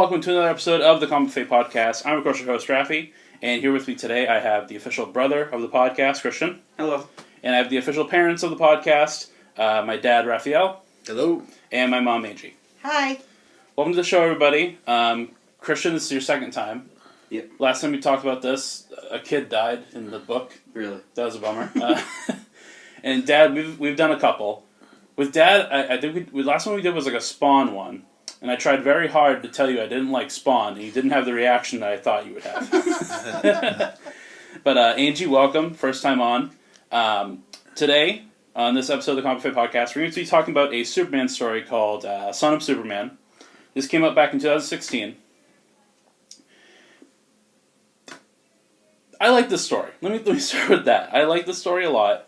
welcome to another episode of the Comic Faith Podcast. I'm, of course, your host, Raffi, and here with me today I have the official brother of the podcast, Christian. Hello. And I have the official parents of the podcast, my dad, Raphael. Hello. And my mom, Angie. Hi. Welcome to the show, everybody. Christian, this is your second time. Yep. Last time we talked about this, a kid died in the book. Really? That was a bummer. And Dad, we've done a couple. With Dad, I think last one we did was like a Spawn one. And I tried very hard to tell you I didn't like Spawn, and you didn't have the reaction that I thought you would have. But Angie, welcome. First time on. Today, on this episode of the Comic Faith Podcast, we're going to be talking about a Superman story called Son of Superman. This came out back in 2016. I like this story. Let me start with that. I like this story a lot.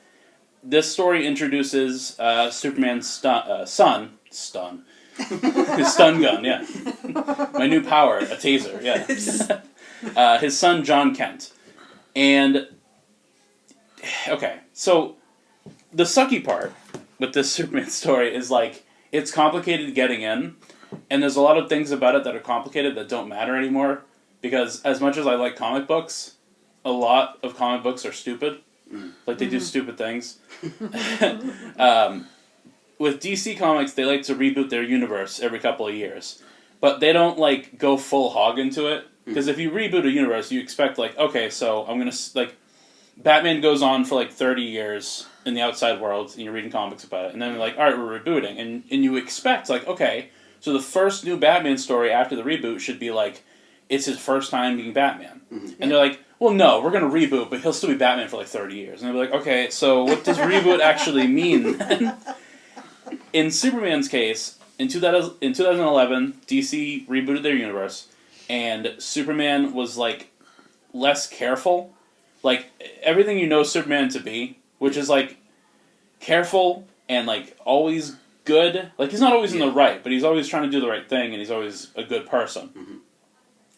This story introduces Superman's son. His stun gun, yeah. My new power, a taser, yeah. His son, John Kent. And, okay, so the sucky part with this Superman story is, like, it's complicated getting in, and there's a lot of things about it that are complicated that don't matter anymore, because as much as I like comic books, a lot of comic books are stupid. Like, they do stupid things. With DC Comics, they like to reboot their universe every couple of years. But they don't, like, go full hog into it. Because if you reboot a universe, you expect, like, okay, so I'm going to, like, Batman goes on for, like, 30 years in the outside world, and you're reading comics about it. And then they're like, all right, we're rebooting. And you expect, like, okay, so the first new Batman story after the reboot should be, like, it's his first time being Batman. And they're like, well, no, we're going to reboot, but he'll still be Batman for, like, 30 years. And they're like, okay, so what does reboot actually mean? In Superman's case, in 2011, DC rebooted their universe, and Superman was, like, less careful. Like, everything you know Superman to be, which is, like, careful and, like, always good. Like, he's not always in the right, but he's always trying to do the right thing, and he's always a good person.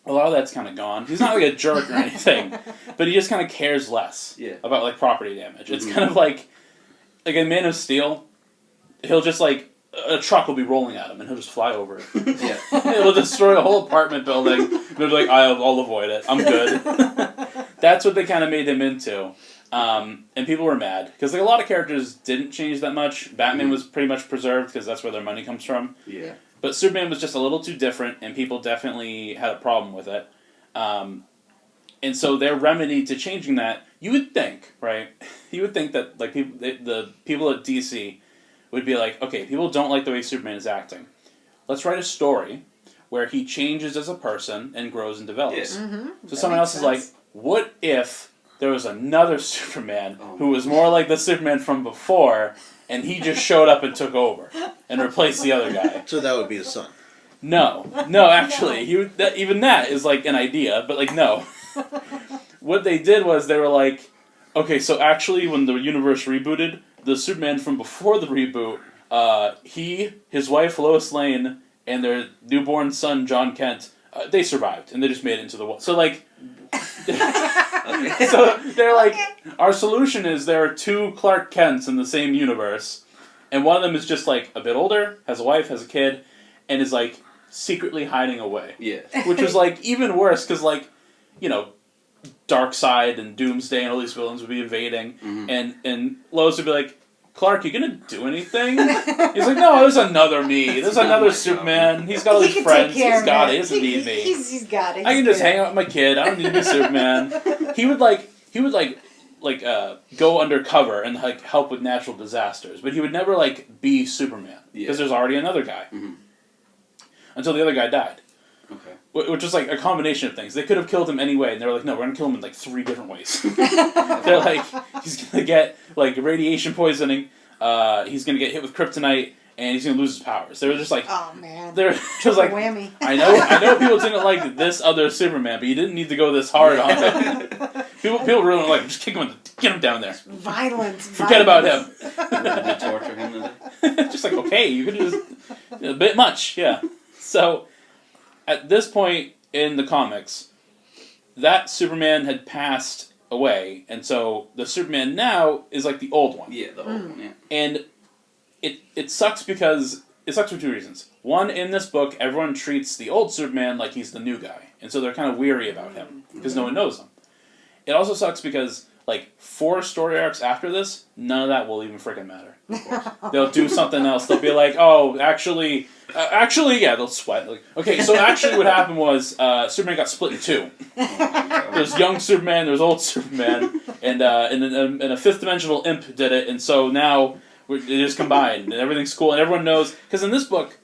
A lot of that's kind of gone. He's not, like, a jerk or anything, but he just kind of cares less about, like, property damage. It's kind of like in Man of Steel, he'll just, like, a truck will be rolling at him, and he'll just fly over it. It'll destroy a whole apartment building, but he'll be like, I'll avoid it. I'm good. That's what they kind of made him into. And people were mad, because, like, a lot of characters didn't change that much. Batman was pretty much preserved, because that's where their money comes from. Yeah. But Superman was just a little too different, and people definitely had a problem with it. And so their remedy to changing that, you would think, right? You would think that, like, the people at DC would be like, okay, people don't like the way Superman is acting. Let's write a story where he changes as a person and grows and develops. So someone else is like, what if there was another Superman who was more like the Superman from before, and he just showed up and took over and replaced the other guy? So that would be the son. No, actually, even that is like an idea, but like no. What they did was they were like, okay, so actually when the universe rebooted, the Superman from before the reboot, his wife Lois Lane, and their newborn son John Kent, they survived, and they just made it into the world. So like, so they're like, our solution is there are two Clark Kents in the same universe, and one of them is just like a bit older, has a wife, has a kid, and is like secretly hiding away. Yeah. Which was like even worse, because like, you know, Darkseid and Doomsday and all these villains would be invading, and Lois would be like, Clark, you gonna do anything? He's like, no, there's another me. There's another Superman. He's got all these friends. He's got it. He doesn't need me. He's got it. I can just hang out with my kid. I don't need to be Superman. He would go undercover and like help with natural disasters, but he would never like be Superman because there's already another guy. Until the other guy died. Okay. Which is like a combination of things. They could have killed him anyway, and they were like, no, we're going to kill him in like 3 different ways. They're like, he's going to get like radiation poisoning, he's going to get hit with kryptonite, and he's going to lose his powers. They were just like, oh man. They're just like, whammy. I know people didn't like this other Superman, but you didn't need to go this hard on him. People really like, just kick him, get him down there. Violence. Forget about him. Torture him. Just like, okay, you could just, a bit much, yeah. So, at this point in the comics, that Superman had passed away, and so the Superman now is like the old one. Yeah, the old one, yeah. And it sucks because it sucks for two reasons. One, in this book, everyone treats the old Superman like he's the new guy, and so they're kind of weary about him because no one knows him. It also sucks because, like, 4 story arcs after this, none of that will even freaking matter. They'll do something else. They'll be like, oh, actually, yeah, they'll sweat. Like, okay, so actually what happened was Superman got split in 2. There's young Superman, there's old Superman, and a fifth dimensional imp did it, and so now it just combined, and everything's cool, and everyone knows. Because in this book,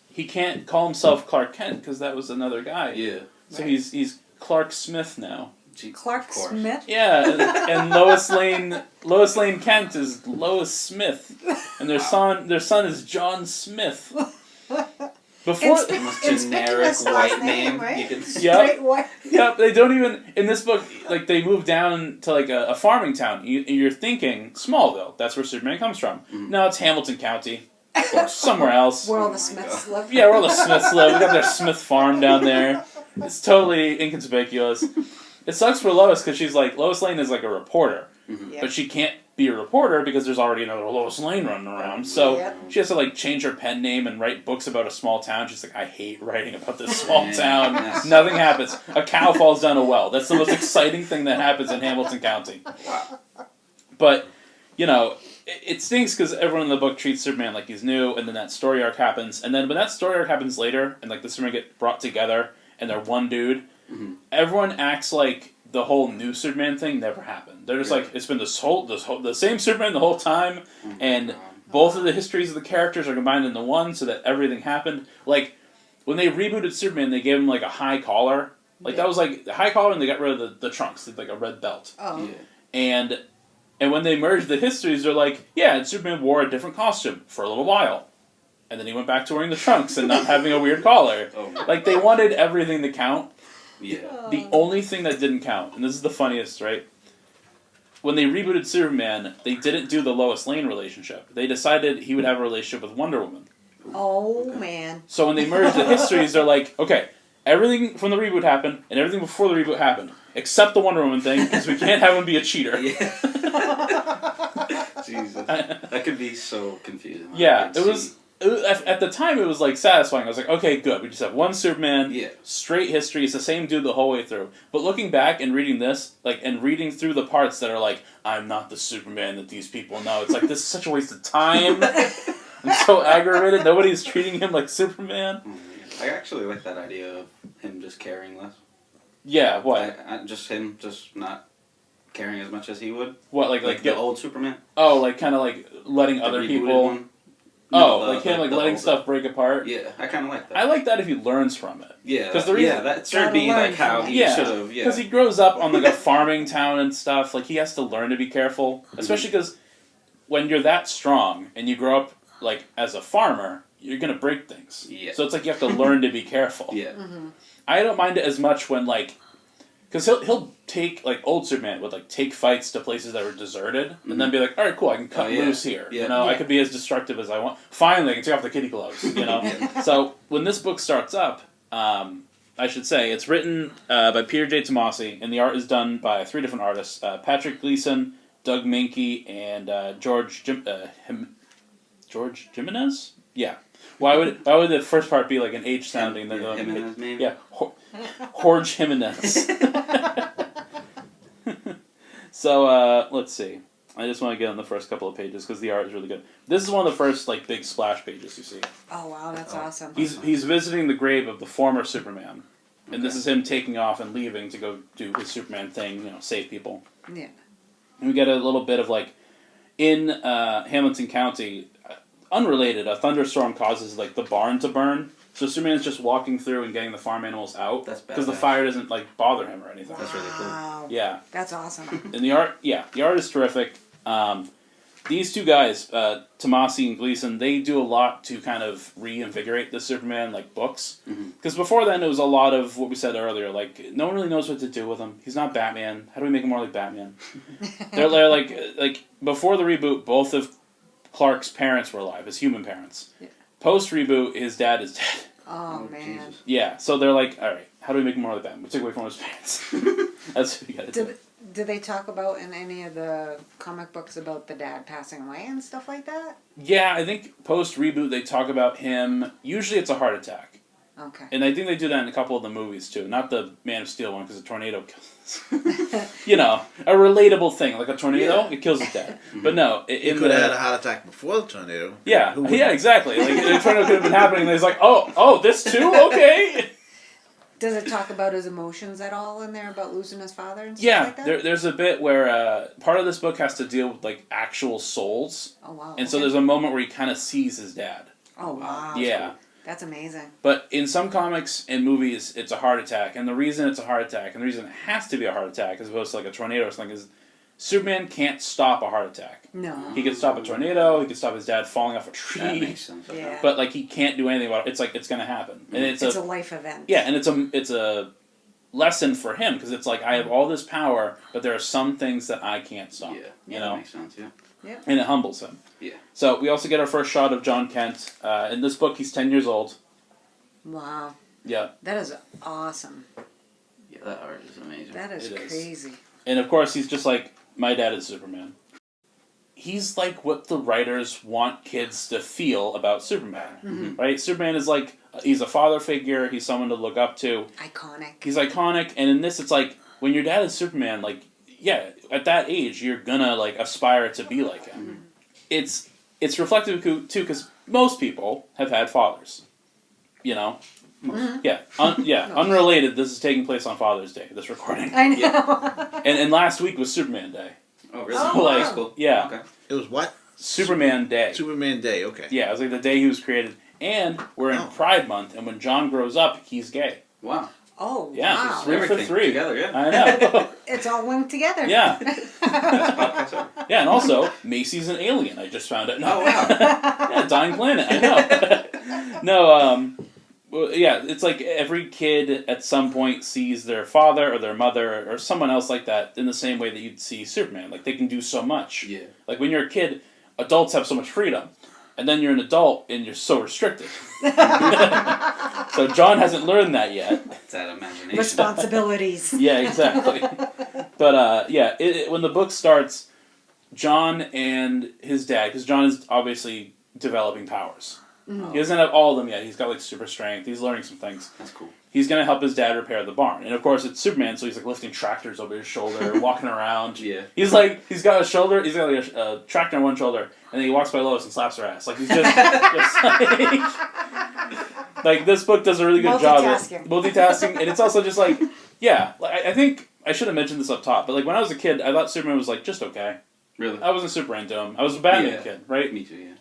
he can't call himself Clark Kent because that was another guy. Yeah. So he's Clark Smith now. Clark Smith? Yeah, and Lois Lane Kent is Lois Smith, and their son is John Smith. Before generic white name, right? you can see. Yep, they don't even in this book. Like they move down to like a farming town. You're thinking Smallville. That's where Superman comes from. No, it's Hamilton County, or somewhere else. Where all the Smiths live. Yeah, where all the Smiths live. We got their Smith farm down there. It's totally inconspicuous. It sucks for Lois because she's like Lois Lane is like a reporter, but she can't be a reporter because there's already another Lois Lane running around. So she has to like change her pen name and write books about a small town. She's like, I hate writing about this small town. Nothing happens. A cow falls down a well. That's the most exciting thing that happens in Hamilton County. But you know, it stinks because everyone in the book treats Superman like he's new, and then that story arc happens, and then when that story arc happens later, and like the Superman get brought together, and they're one dude. Everyone acts like the whole new Superman thing never happened. They're just like, it's been the same Superman the whole time, and both of the histories of the characters are combined into one, so that everything happened. Like when they rebooted Superman, they gave him like a high collar, like that was like the high collar, and they got rid of the trunks, like a red belt. And when they merged the histories, they're like, yeah, Superman wore a different costume for a little while. And then he went back to wearing the trunks and not having a weird collar. Like, they wanted everything to count. The only thing that didn't count, and this is the funniest, right? When they rebooted Superman, they didn't do the Lois Lane relationship. They decided he would have a relationship with Wonder Woman. Oh, man. So when they merged the histories, they're like, okay, everything from the reboot happened, and everything before the reboot happened, except the Wonder Woman thing, because we can't have him be a cheater. Jesus. That could be so confusing. Yeah, it was at the time, it was like satisfying. I was like, okay, good. We just have one Superman, straight history. It's the same dude the whole way through. But looking back and reading this, like, and reading through the parts that are like, I'm not the Superman that these people know. It's like, this is such a waste of time. I'm so aggravated. Nobody's treating him like Superman. I actually like that idea of him just caring less. Yeah, what? Just him just not caring as much as he would. What, like the old Superman? Oh, like kind of like letting other people. One. No, like him, like letting stuff break apart. Yeah, I kind of like that. I like that if he learns from it. Yeah, that should be like how he should have. Yeah, because he grows up on like a farming town and stuff. Like he has to learn to be careful, especially because when you're that strong and you grow up like as a farmer, you're gonna break things. Yeah. So it's like you have to learn to be careful. Yeah. I don't mind it as much when like, because he'll take like old Superman would like take fights to places that were deserted and then be like, all right, cool, I can cut loose here. You know, I could be as destructive as I want. Finally, I can take off the kitty gloves. You know. So when this book starts up, I should say it's written by Peter J. Tomasi, and the art is done by 3 different artists: Patrick Gleason, Doug Mankey, and George Jimenez. Yeah. Why would the first part be like an H sounding? Jimenez, maybe? Yeah. Jorge Jimenez. So, let's see. I just want to get on the first couple of pages because the art is really good. This is one of the first like big splash pages you see. Oh wow, that's awesome. He's visiting the grave of the former Superman, and this is him taking off and leaving to go do his Superman thing, you know, save people. Yeah. And we get a little bit of like in Hamilton County, unrelated. A thunderstorm causes like the barn to burn. So Superman's just walking through and getting the farm animals out. That's bad. Because the fire doesn't like bother him or anything. That's really cool. Yeah. That's awesome. And the art is terrific. These two guys, Tomasi and Gleason, they do a lot to kind of reinvigorate the Superman like books. Because before then, it was a lot of what we said earlier. Like no one really knows what to do with him. He's not Batman. How do we make him more like Batman? they're like before the reboot, both of Clark's parents were alive, his human parents. Yeah. Post reboot, his dad is dead. Oh man. Jesus. Yeah, so they're like, all right, how do we make him more like Batman? We take away from his pants. That's what you gotta do. Do they talk about in any of the comic books about the dad passing away and stuff like that? Yeah, I think post-reboot they talk about him. Usually it's a heart attack. Okay. And I think they do that in a couple of the movies, too. Not the Man of Steel one, because a tornado kills. You know, a relatable thing. Like a tornado, it kills his dad. But no, He could have had a heart attack before the tornado. Yeah, yeah, exactly. Like, the tornado could have been happening, and he's like, oh, this too? Okay. Does it talk about his emotions at all in there about losing his father and stuff Yeah, like that? there's a bit where part of this book has to deal with, like, actual souls. Oh, wow. And so there's a moment where he kind of sees his dad. Oh, wow. Yeah. That's amazing. But in some comics and movies, it's a heart attack. And the reason it's a heart attack, and the reason it has to be a heart attack as opposed to like a tornado or something, is Superman can't stop a heart attack. No. He can stop a tornado, he can stop his dad falling off a tree. That makes sense. Yeah. But like he can't do anything about it. It's like it's going to happen. And It's a life event. Yeah, and it's a lesson for him because it's like I have all this power, but there are some things that I can't stop. Yeah. You know? That makes sense, yeah. Yep. And it humbles him. Yeah. So we also get our first shot of John Kent. In this book, he's 10 years old. Wow. Yeah. That is awesome. Yeah, that art is amazing. That is It is. crazy. And of course, he's just like, my dad is Superman. He's like what the writers want kids to feel about Superman. Mm-hmm. Right? Superman is like, he's a father figure, he's someone to look up to. Iconic. He's iconic, and in this, it's like, when your dad is Superman, like, yeah, at that age, you're gonna, like, aspire to be like him. Mm-hmm. It's reflective, too, because most people have had fathers. You know? Mm-hmm. Yeah, unrelated, this is taking place on Father's Day, this recording. I know. And last week was Superman Day. Oh, really? Oh, like, That's cool. Yeah. Okay. It was what? Superman Day. Superman Day, okay. Yeah, it was like the day he was created. And we're in Pride Month, and when John grows up, he's gay. Wow. Oh, Yeah, wow. it's 3 for Everything 3. together, yeah. I know. It's all linked together. Yeah. Best podcast ever. Yeah, and also, Macy's an alien, I just found out. No. Oh, wow. Yeah, dying planet, I know. No, well, yeah, it's like every kid at some point sees their father or their mother or someone else like that in the same way that you'd see Superman. Like, they can do so much. Yeah. Like, when you're a kid, adults have so much freedom. And then you're an adult and you're so restricted. So John hasn't learned that yet. It's that imagination. Responsibilities. Yeah, exactly. But, yeah, when the book starts, John and his dad, because John is obviously developing powers. Mm-hmm. He doesn't have all of them yet. He's got, like, super strength. He's learning some things. That's cool. He's going to help his dad repair the barn. And, of course, it's Superman, so he's, like, lifting tractors over his shoulder, walking around. Yeah. He's, like, he's got a tractor on one shoulder, and then he walks by Lois and slaps her ass. Like, he's just like, this book does a really good job at multitasking. And it's also just, like, yeah. Like, I think, I should have mentioned this up top, but, like, when I was a kid, I thought Superman was, like, just okay. Really? I wasn't super into him. I was a Batman kid, right? Me too, yeah.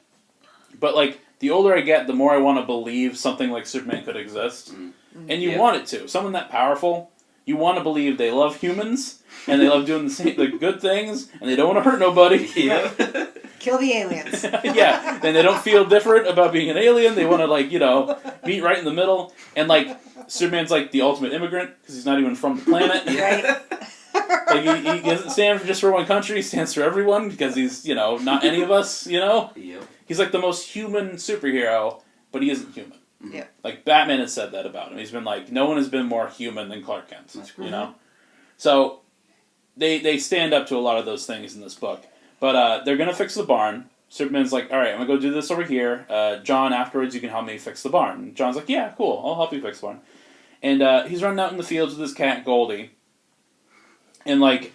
But, like, the older I get, the more I want to believe something like Superman could exist. Mm. And you want it to. Someone that powerful, you want to believe they love humans, and they love doing the good things, and they don't want to hurt nobody. Yeah. Kill the aliens. Yeah, and they don't feel different about being an alien. They want to, like, you know, meet right in the middle. And, like, Superman's, like, the ultimate immigrant, because he's not even from the planet. Right. Like, he doesn't stand just for one country, he stands for everyone, because he's, you know, not any of us, you know? Yep. He's, like, the most human superhero, but he isn't human. Yeah. Like, Batman has said that about him. He's been like, no one has been more human than Clark Kent. That's cool. You know? So, they stand up to a lot of those things in this book. But they're going to fix the barn. Superman's like, all right, I'm going to go do this over here. John, afterwards, you can help me fix the barn. And John's like, yeah, cool, I'll help you fix the barn. And he's running out in the fields with his cat, Goldie. And, like,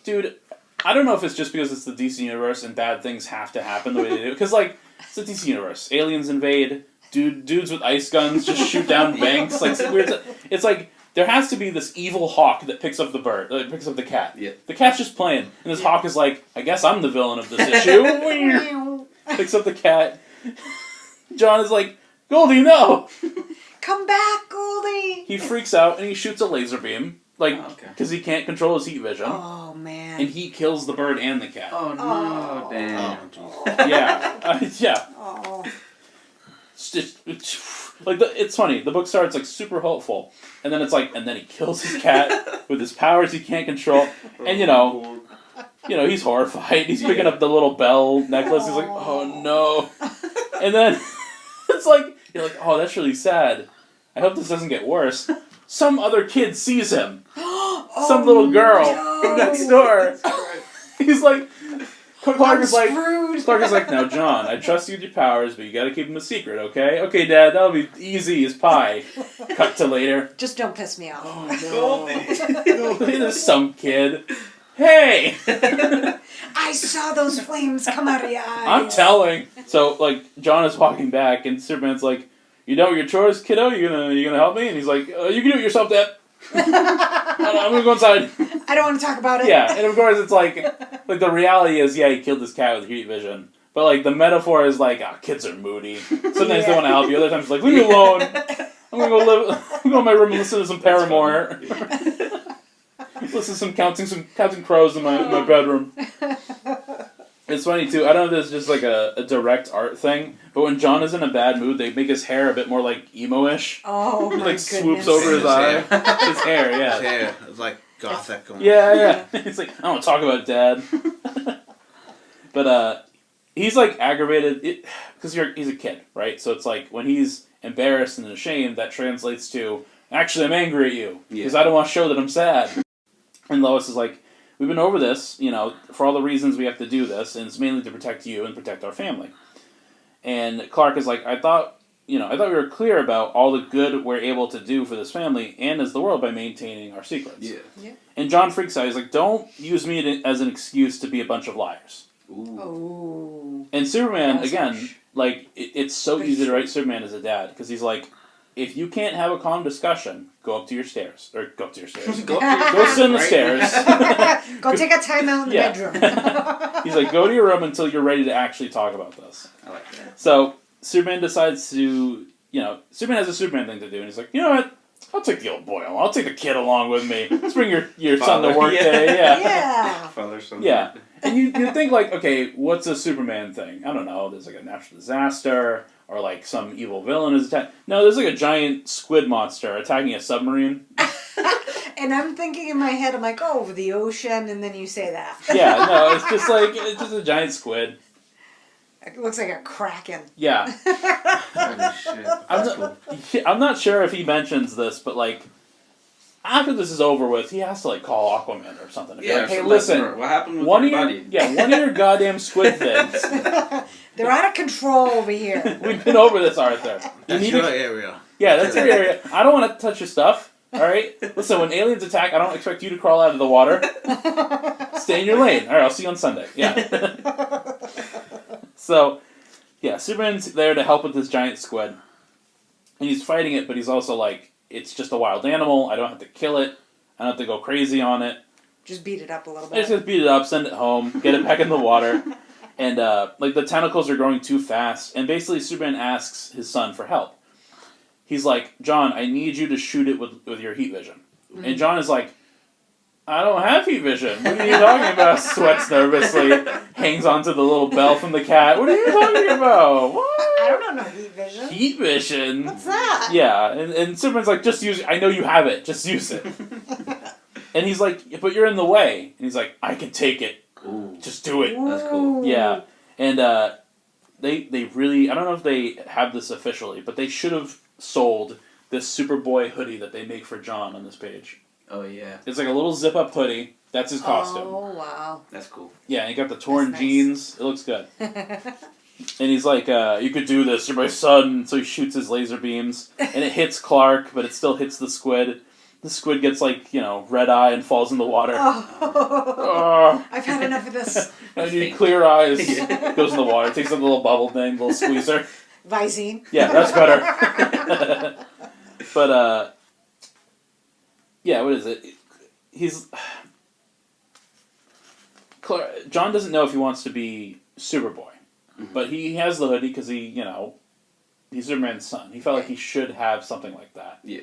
dude, I don't know if it's just because it's the DC universe and bad things have to happen the way they do. Because, like, it's the DC universe. Aliens invade. Dudes with ice guns just shoot down banks. Like, it's like, there has to be this evil hawk that picks up the bird, picks up the cat. Yeah. The cat's just playing. And this hawk is like, I guess I'm the villain of this issue. Picks up the cat. John is like, Goldie, no! Come back, Goldie! He freaks out and he shoots a laser beam. Like, because he can't control his heat vision. Oh, man. And he kills the bird and the cat. Oh, no. Oh. Damn. Yeah. Yeah. Oh. It's funny. The book starts, like, super hopeful. And then it's like, and then he kills his cat with his powers he can't control. And, you know, he's horrified. He's picking up the little bell necklace. He's like, oh, no. And then it's like, you're like, oh, that's really sad. I hope this doesn't get worse. some other kid sees him. Oh, Some little girl no. from next door. He's like, Clark is like, screwed. Clark is like, now John, I trust you with your powers, but you gotta keep them a secret, okay? Okay, Dad, that'll be easy as pie. Cut to later. Just don't piss me off. There's some kid. Hey! I saw those flames come out of your eyes. I'm telling. So, like, John is walking back, and Superman's like, you done with your chores, kiddo? You gonna help me? And he's like, you can do it yourself, Dad. I'm gonna go inside. I don't want to talk about it. Yeah, and of course it's like the reality is, yeah, he killed this cat with heat vision. But, like, the metaphor is like, kids are moody. Sometimes they want to help you. Other times it's like, leave me alone. I'm gonna go in my room and listen to some Paramore. Listen to some counting crows in my bedroom. It's funny too. I don't know if this is just like a direct art thing, but when John is in a bad mood, they make his hair a bit more like emo-ish. Oh It my like goodness. swoops over his eye. His hair, yeah. His hair. It's like gothic. Yeah. It's like, I don't want to talk about it, Dad. But he's like aggravated because he's a kid, right? So it's like when he's embarrassed and ashamed, that translates to, actually, I'm angry at you because I don't want to show that I'm sad. And Lois is like, we've been over this, for all the reasons we have to do this, and it's mainly to protect you and protect our family. And Clark is like, I thought we were clear about all the good we're able to do for this family and as the world by maintaining our secrets. Yeah. And John freaks out. He's like, don't use me as an excuse to be a bunch of liars. Ooh. And Superman, That's again, harsh. like, it's so easy to write Superman as a dad, because he's like, if you can't have a calm discussion, go up to your stairs. Or go up to your stairs. Go sit on the stairs. Go take a time out in the bedroom. He's like, go to your room until you're ready to actually talk about this. I like that. So, Superman decides to, Superman has a Superman thing to do, and he's like, you know what? I'll take the old boy along. I'll take the kid along with me. Let's bring your son to work day. Yeah. Father, son. Yeah. And you think, like, okay, what's a Superman thing? I don't know. There's, like, a natural disaster, or, like, some evil villain is attacked. No, there's, like, a giant squid monster attacking a submarine. And I'm thinking in my head, I'm like, oh, over the ocean, and then you say that. Yeah, no, it's just a giant squid. It looks like a kraken. Yeah. Holy shit. I'm not sure if he mentions this, but, like, after this is over with, he has to, like, call Aquaman or something. To be like, hey, so listen, what happened with one your of buddy? one of your goddamn squid things. They're out of control over here. We've been over this, Arthur. That's your area. Yeah, that's your area. I don't want to touch your stuff. All right. Listen, when aliens attack, I don't expect you to crawl out of the water. Stay in your lane. All right, I'll see you on Sunday. Yeah. So, yeah, Superman's there to help with this giant squid, and he's fighting it, but he's also like, it's just a wild animal. I don't have to kill it. I don't have to go crazy on it. Just beat it up a little I just bit. have to beat it up, send it home, get it back in the water, and like the tentacles are growing too fast. And basically, Superman asks his son for help. He's like, John, I need you to shoot it with your heat vision. Mm-hmm. And John is like, I don't have heat vision. What are you talking about? Sweats nervously, hangs onto the little bell from the cat. What are you talking about? What? I don't know heat vision. Heat vision? What's that? Yeah, and Superman's like, just use it. I know you have it. Just use it. And he's like, but you're in the way. And he's like, I can take it. Ooh. Just do it. That's cool. Yeah. And they really, I don't know if they have this officially, but they should have sold this Superboy hoodie that they make for John on this page. Oh, yeah. It's like a little zip-up hoodie. That's his costume. Oh, wow. That's cool. Yeah, and he got the torn That's nice. jeans. It looks good. And he's like, you could do this. You're my son. So he shoots his laser beams. And it hits Clark, but it still hits the squid. The squid gets, like, red eye and falls in the water. Oh. I've had enough of this. I need clear eyes. Goes in the water. Takes a little bubble thing, little squeezer. Visine. Yeah, that's better. But, yeah, what is it? John doesn't know if he wants to be Superboy. Mm-hmm. But he has the hoodie because he's Superman's son. He felt like he should have something like that. Yeah.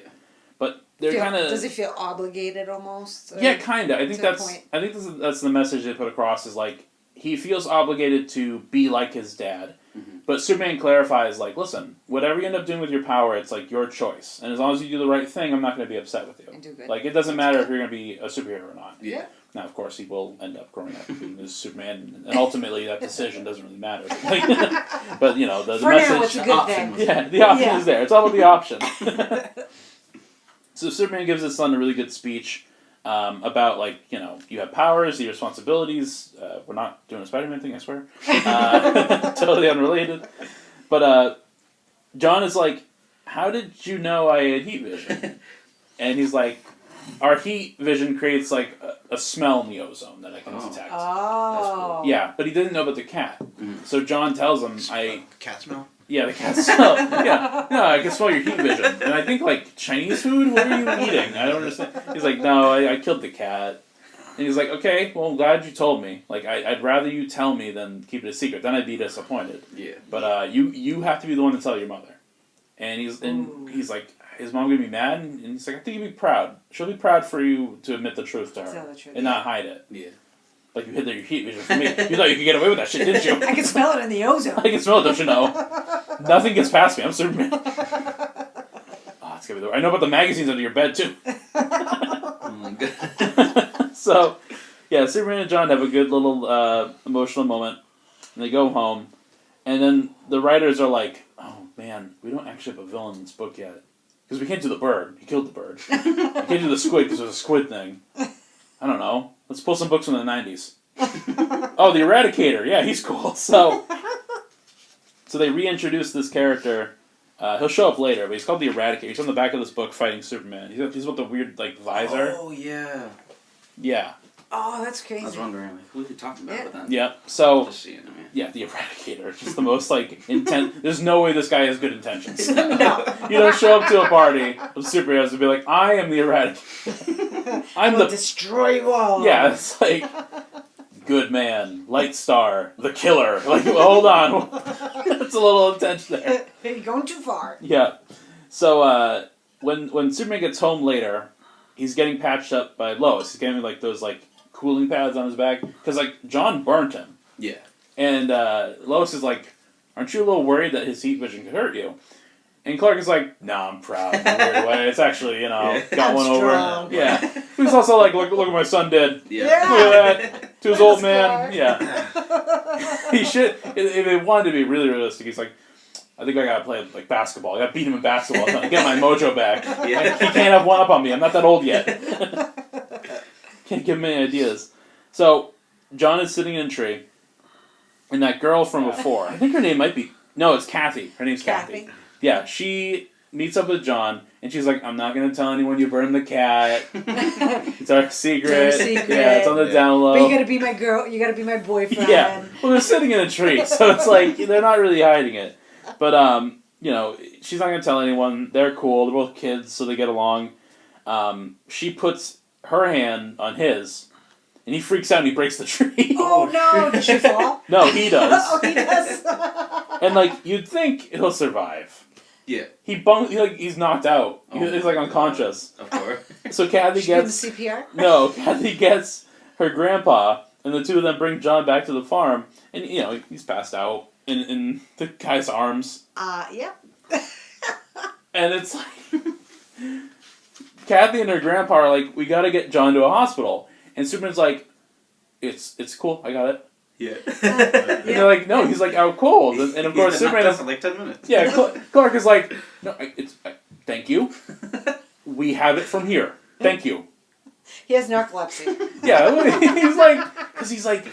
But they're kind of... Does he feel obligated almost? Yeah, kind of. I think that's the message they put across is, like, he feels obligated to be like his dad. Mm-hmm. But Superman clarifies, like, listen, whatever you end up doing with your power, it's, like, your choice. And as long as you do the right thing, I'm not going to be upset with you. And do good. Like, it doesn't matter if you're going to be a superhero or not. Yeah. Now, of course, he will end up growing up and being Superman, and ultimately that decision doesn't really matter. But the For message... now, it's a good thing. Yeah, the option is there. It's all about the option. So Superman gives his son a really good speech about, like, you know, you have powers, your responsibilities. We're not doing a Spider-Man thing, I swear. Totally unrelated. But John is like, how did you know I had heat vision? And he's like, our heat vision creates, like, a smell in the ozone that I can detect. Oh. Yeah, but he didn't know about the cat. So John tells him, Cat smell? Yeah, the cat smell. Yeah, no, I can smell your heat vision. And I think, like, Chinese food? What are you eating? I don't understand. He's like, no, I killed the cat. And he's like, okay, well, I'm glad you told me. Like, I'd rather you tell me than keep it a secret. Then I'd be disappointed. Yeah. But you have to be the one to tell your mother. And he's like, is mom gonna be mad? And he's like, I think you'd be proud. She'll be proud for you to admit the truth to her. Tell the truth, and not hide it. Yeah. Like, you hid your heat vision from me. You thought you could get away with that shit, didn't you? I can smell it in the ozone. I can smell it, don't you know? Nothing gets past me. I'm Superman. Oh, it's gonna be I know about the magazines under your bed, too. Oh my god. So, yeah, Superman and John have a good little emotional moment. And they go home. And then the writers are like, oh, man, we don't actually have a villain in this book yet. Because we can't do the bird. He killed the bird. We can't do the squid because there's a squid thing. I don't know. Let's pull some books from the 90s. Oh, the Eradicator. Yeah, he's cool. So they reintroduce this character. He'll show up later, but he's called the Eradicator. He's on the back of this book fighting Superman. He's with the weird, like, visor. Oh, yeah. Yeah. Oh, that's crazy. I was wondering, like, who are you talking about with that? Yeah. So, Just seeing him, yeah, the Eradicator. Just the most, like, intense. There's no way this guy has good intentions. No. You don't show up to a party of superheroes and be like, I am the Eradicator. I'm We'll the... destroy you all. Yeah, it's like... Good man, light star, the killer. Like, hold on. That's a little intense there. You're going too far. Yeah. So, when Superman gets home later, he's getting patched up by Lois. He's getting, like, those, like, cooling pads on his back. Because, like, John burnt him. Yeah. And Lois is like, aren't you a little worried that his heat vision could hurt you? And Clark is like, nah, I'm proud. In a weird way. It's actually, you know, got I'm one strong. over. Yeah. He's also like, look what my son did. Yeah. Look at that. To his old man. Clark. Yeah. He should, if they wanted to be really realistic, he's like, I think I gotta play, like, basketball. I gotta beat him in basketball to get my mojo back. Yeah. He can't have one up on me. I'm not that old yet. Can't give him any ideas. So, John is sitting in a tree, and that girl from before, I think her name might be, no, it's Kathy. Her name's Kathy. Yeah, she meets up with John, and she's like, I'm not going to tell anyone you burned the cat. It's our secret. Yeah, it's on the down low. But you gotta be my girl, you gotta be my boyfriend. Yeah, well, they're sitting in a tree, so it's like, they're not really hiding it. But, you know, she's not going to tell anyone. They're cool. They're both kids, so they get along. She puts her hand on his, and he freaks out and he breaks the tree. Oh no, did she fall? No, he does. Oh, he does. And, like, you'd think he'll survive. Yeah. He's knocked out. He's like unconscious. Of course. So Kathy She gets did the CPR? no. Kathy gets her grandpa, and the two of them bring John back to the farm, and you know he's passed out in the guy's arms, Yeah. and it's like Kathy and her grandpa are like, we got to get John to a hospital, and Superman's like, it's cool, I got it. Yeah. And they're like, no, he's like out cold, and of course Superman is for like 10 minutes. yeah. Clark is like, no, thank you. We have it from here. Thank you. He has narcolepsy. Yeah, he's like,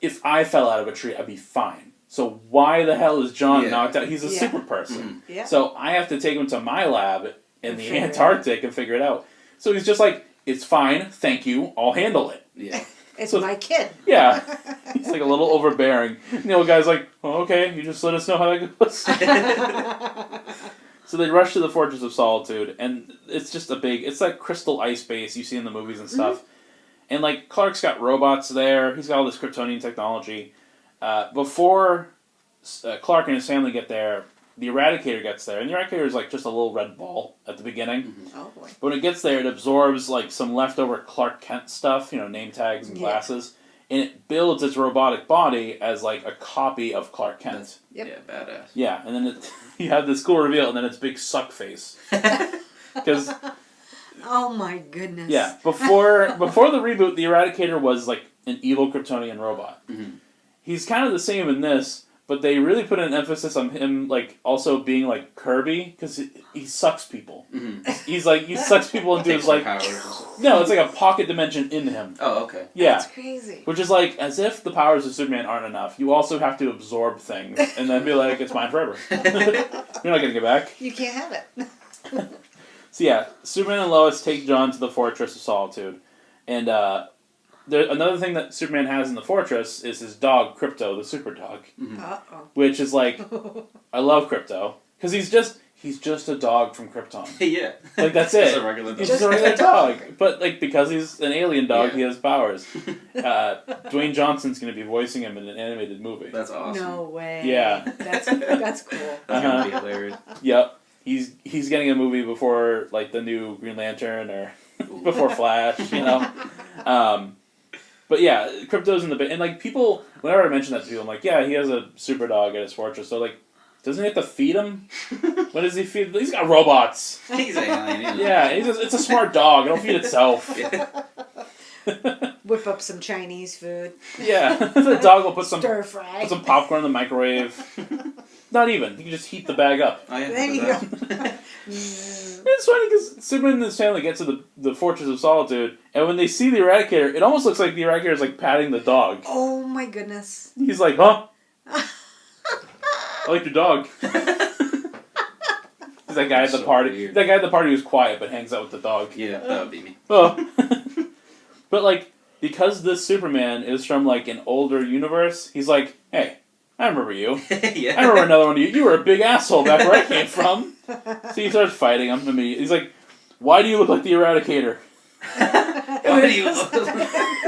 if I fell out of a tree, I'd be fine. So why the hell is John knocked out? He's a super person. Yeah. So I have to take him to my lab in the Figure it Antarctic and figure it out. So he's just like, it's fine, thank you, I'll handle it. Yeah. It's So- my kid. Yeah. He's like a little overbearing. And the old guy's like, oh, okay, you just let us know how that goes. So they rush to the Fortress of Solitude, and it's just it's like crystal ice base you see in the movies and stuff. And, like, Clark's got robots there. He's got all this Kryptonian technology. Before Clark and his family get there, the Eradicator gets there. And the Eradicator is, like, just a little red ball at the beginning. Oh boy. But when it gets there, it absorbs, like, some leftover Clark Kent stuff, you know, name tags and glasses. And it builds its robotic body as, like, a copy of Clark Kent. Yep. Yeah, badass. Yeah, and then you have this cool reveal, and then it's big suck face. Because... Oh my goodness. Yeah, before the reboot, the Eradicator was like an evil Kryptonian robot. Mm-hmm. He's kind of the same in this, but they really put an emphasis on him like also being like Kirby because he sucks people. Mm-hmm. He's like he sucks people into his like no, it's like a pocket dimension in him. Oh, okay. Yeah, That's crazy. which is like as if the powers of Superman aren't enough. You also have to absorb things and then be like it's mine forever. You're not gonna get back. You can't have it. So yeah, Superman and Lois take John to the Fortress of Solitude, and another thing that Superman has in the fortress is his dog Krypto, the super dog, Uh-oh. which is like I love Krypto because he's just a dog from Krypton. Yeah. Like that's it. Just a regular dog. He's just a regular dog, but like because he's an alien dog, Yeah. he has powers. Dwayne Johnson's going to be voicing him in an animated movie. That's awesome. No way. Yeah. That's cool. That's gonna be hilarious. Yep. He's getting a movie before like the new Green Lantern or before Flash, you know. But yeah, Krypto's in the and like people whenever I mention that to people, I'm like, yeah, he has a super dog at his fortress. So like, doesn't he have to feed him? What does he feed? He's got robots. He's an alien. Yeah, it's a smart dog. It'll feed itself. Yeah. Whip up some Chinese food. Yeah, the dog will put some Stir-fry. popcorn in the microwave. Not even. You can just heat the bag up. Oh, yeah. There you go. It's funny because Superman and his family get to the Fortress of Solitude, and when they see the Eradicator, it almost looks like the Eradicator is like patting the dog. Oh my goodness. He's like, huh? I like your dog. He's that guy at the So party. weird. That guy at the party who's quiet but hangs out with the dog. Yeah, that would be me. Oh. But like, because this Superman is from like an older universe, he's like, hey, I remember you. Yeah. I remember another one of you. You were a big asshole back where I came from. So he starts fighting him immediately. He's like, why do you look like the Eradicator? Why do you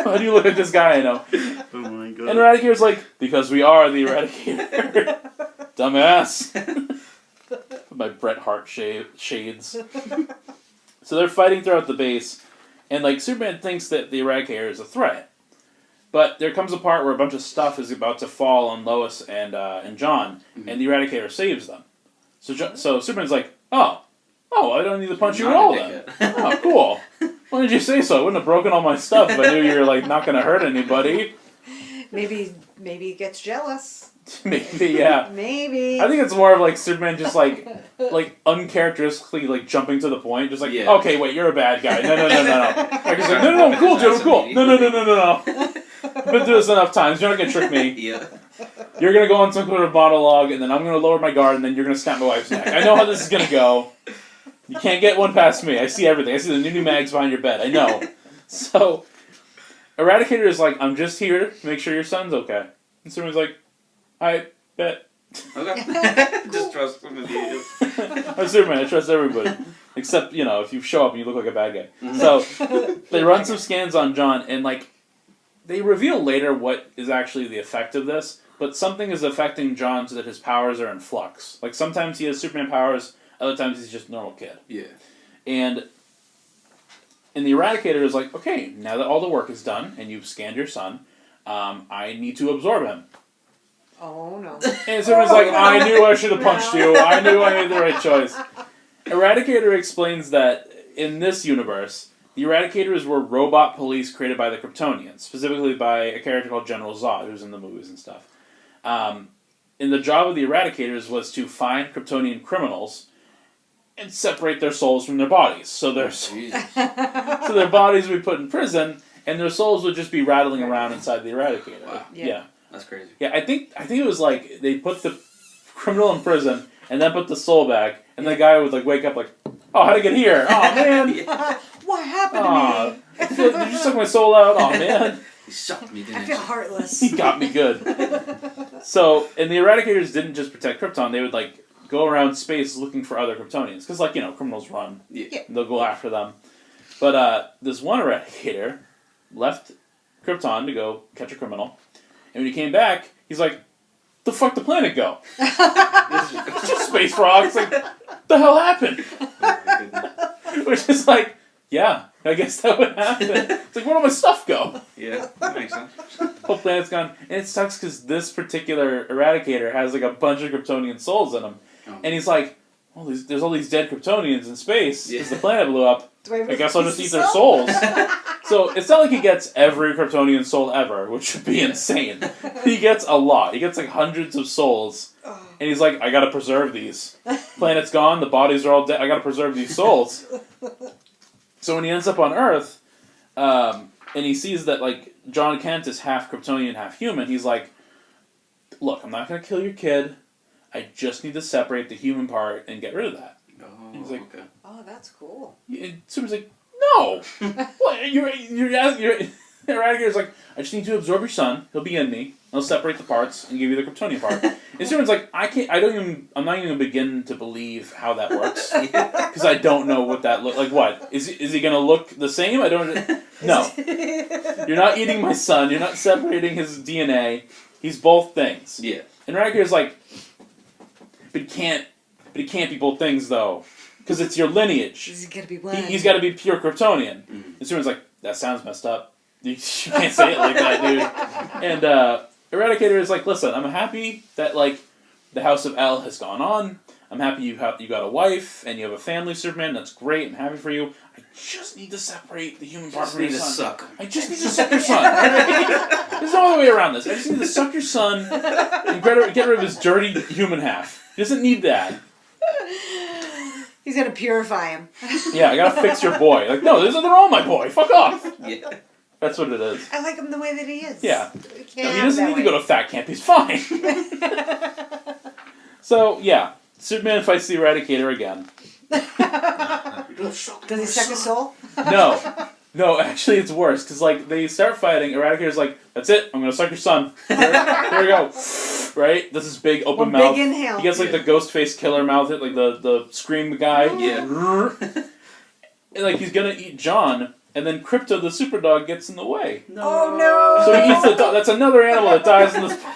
Why do you look like this guy I know? Oh my god. And Eradicator's like, because we are the Eradicator. Dumbass. My Bret Hart shades. So they're fighting throughout the base, and like Superman thinks that the Eradicator is a threat. But there comes a part where a bunch of stuff is about to fall on Lois and John, and the Eradicator saves them. So Superman's like, oh, I don't need to punch you at all then. Oh, cool. Why did you say so? I wouldn't have broken all my stuff if I knew you were like not going to hurt anybody. Maybe he gets jealous. Maybe, yeah. Maybe. I think it's more of like Superman just like uncharacteristically like jumping to the point, just like, Yeah. okay, wait, you're a bad guy. No. Like he's like, no, I'm cool, dude, I'm cool. No. I've been through this enough times. You're not gonna trick me. Yeah. You're gonna go on some kind of monologue, and then I'm gonna lower my guard, and then you're gonna snap my wife's neck. I know how this is gonna go. You can't get one past me. I see everything. I see the new mags behind your bed. I know. So, Eradicator is like, I'm just here to make sure your son's okay. And Superman's like, I bet. Okay. Just trust him as he is. I'm Superman. I trust everybody. Except, if you show up and you look like a bad guy. So, they run some scans on John, and, they reveal later what is actually the effect of this, but something is affecting John so that his powers are in flux. Like, sometimes he has Superman powers, other times he's just a normal kid. Yeah. And the Eradicator is like, okay, now that all the work is done, and you've scanned your son, I need to absorb him. Oh no. And Superman's like, I knew I should have punched you. I knew I made the right choice. Eradicator explains that in this universe, the Eradicators were robot police created by the Kryptonians, specifically by a character called General Zod, who's in the movies and stuff. And the job of the Eradicators was to find Kryptonian criminals and separate their souls from their bodies. So their bodies would be put in prison, and their souls would just be rattling around inside the Eradicator. Wow. Yeah. That's crazy. Yeah, I think it was like they put the criminal in prison and then put the soul back, and the guy would wake up like, oh, how'd I get here? Oh man, Yeah. What happened to me? Did you suck my soul out? Oh man, He shocked me, didn't I feel heartless. he got me good. So, and the Eradicators didn't just protect Krypton; they would go around space looking for other Kryptonians because criminals run. Yeah. They'll go after them. But this one Eradicator left Krypton to go catch a criminal. And when he came back, he's like, the fuck the planet go? It's just space rocks. Like, the hell happened? Which is like, yeah, I guess that would happen. It's like, where did my stuff go? Yeah, that makes sense. Whole planet's gone. And it sucks because this particular Eradicator has a bunch of Kryptonian souls in him. Oh. And he's like, there's all these dead Kryptonians in space because Yeah. the planet blew up. Do I have I a guess I'll piece just of eat their soul? souls. So it's not like he gets every Kryptonian soul ever, which would be insane. He gets a lot. He gets like hundreds of souls. And he's like, I gotta preserve these. Planet's gone, the bodies are all dead, I gotta preserve these souls. So when he ends up on Earth, and he sees that like John Kent is half Kryptonian, half human, he's like, look, I'm not gonna kill your kid. I just need to separate the human part and get rid of that. Oh, He's like, okay. Oh, that's cool. And Superman's like, no! What? You're Eradicator's like, I just need to absorb your son. He'll be in me. I'll separate the parts and give you the Kryptonian part. And Superman's like, I'm not even gonna begin to believe how that works because I don't know what that look like. What is he gonna look the same? I don't. No, you're not eating my son. You're not separating his DNA. He's both things. Yeah. And Eradicator's like, but he can't be both things though, because it's your lineage. He's gotta be one. He's got to be pure Kryptonian. Mm-hmm. And Superman's like, that sounds messed up. You can't say it like that, dude. And Eradicator is like, listen, I'm happy that like the House of L has gone on. I'm happy you got a wife and you have a family, Superman. That's great. I'm happy for you. I just need to separate the human part from your son. Suck. I just need to suck your son. There's no other way around this. I just need to suck your son and get rid of his dirty human half. He doesn't need that. He's gonna purify him. Yeah, I gotta fix your boy. Like, no, there's nothing wrong with my boy. Fuck off. Yeah. That's what it is. I like him the way that he is. Yeah. We can't No, he have doesn't that need to way. go to fat camp. He's fine. So, yeah. Superman fights the Eradicator again. Does he suck his soul? No, actually it's worse. Because, like, they start fighting. Eradicator's like, that's it. I'm going to suck your son. Here we go. Right? This is big open One mouth. big inhale. He gets, like, the ghost face killer mouth. Like, the scream guy. Yeah. And, like, he's going to eat John. And then Crypto, the superdog, gets in the way. No. Oh no! So he eats the dog. That's another animal that dies in this book.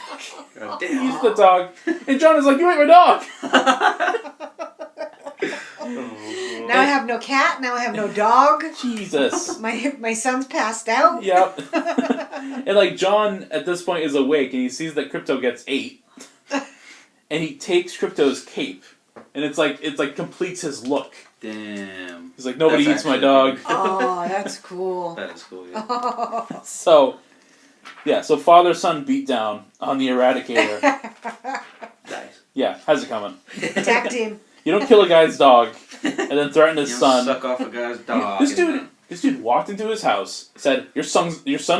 Oh, He damn. eats the dog. And John is like, you ate my dog! Now I have no cat. Now I have no dog. Jesus. My son's passed out. Yep. And like John at this point is awake and he sees that Crypto gets ate. And he takes Crypto's cape. And it's like completes his look. Damn. He's like, nobody That's eats my actually dog. Oh, that's cool. That is cool, yeah. Oh. So father-son beatdown on the Eradicator. Nice. Yeah, how's it coming? Tag team. You don't kill a guy's dog and then threaten his You son. suck off a guy's dog. This dude walked into his house, said, your son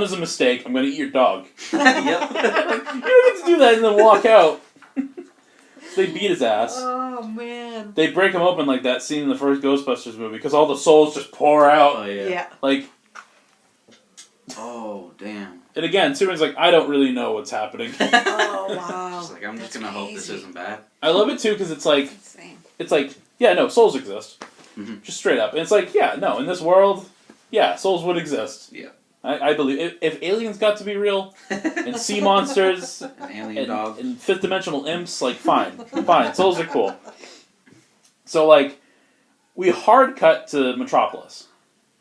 is a mistake, I'm gonna eat your dog. Yep. You don't get to do that and then walk out. They beat his ass. Oh man. They break him open like that scene in the first Ghostbusters movie because all the souls just pour out. Oh, yeah. Yeah. Like, Oh, damn. and again, Superman's like, I don't really know what's happening. Oh wow. Just like, I'm just That's gonna hope this crazy. isn't bad. I love it too because it's like, Insane. yeah, no, souls exist. Mhm. Just straight up. And it's like, yeah, no, in this world, yeah, souls would exist. Yeah. I believe if aliens got to be real and sea monsters An alien dog. and fifth dimensional imps, like fine, souls are cool. So like, we hard cut to Metropolis,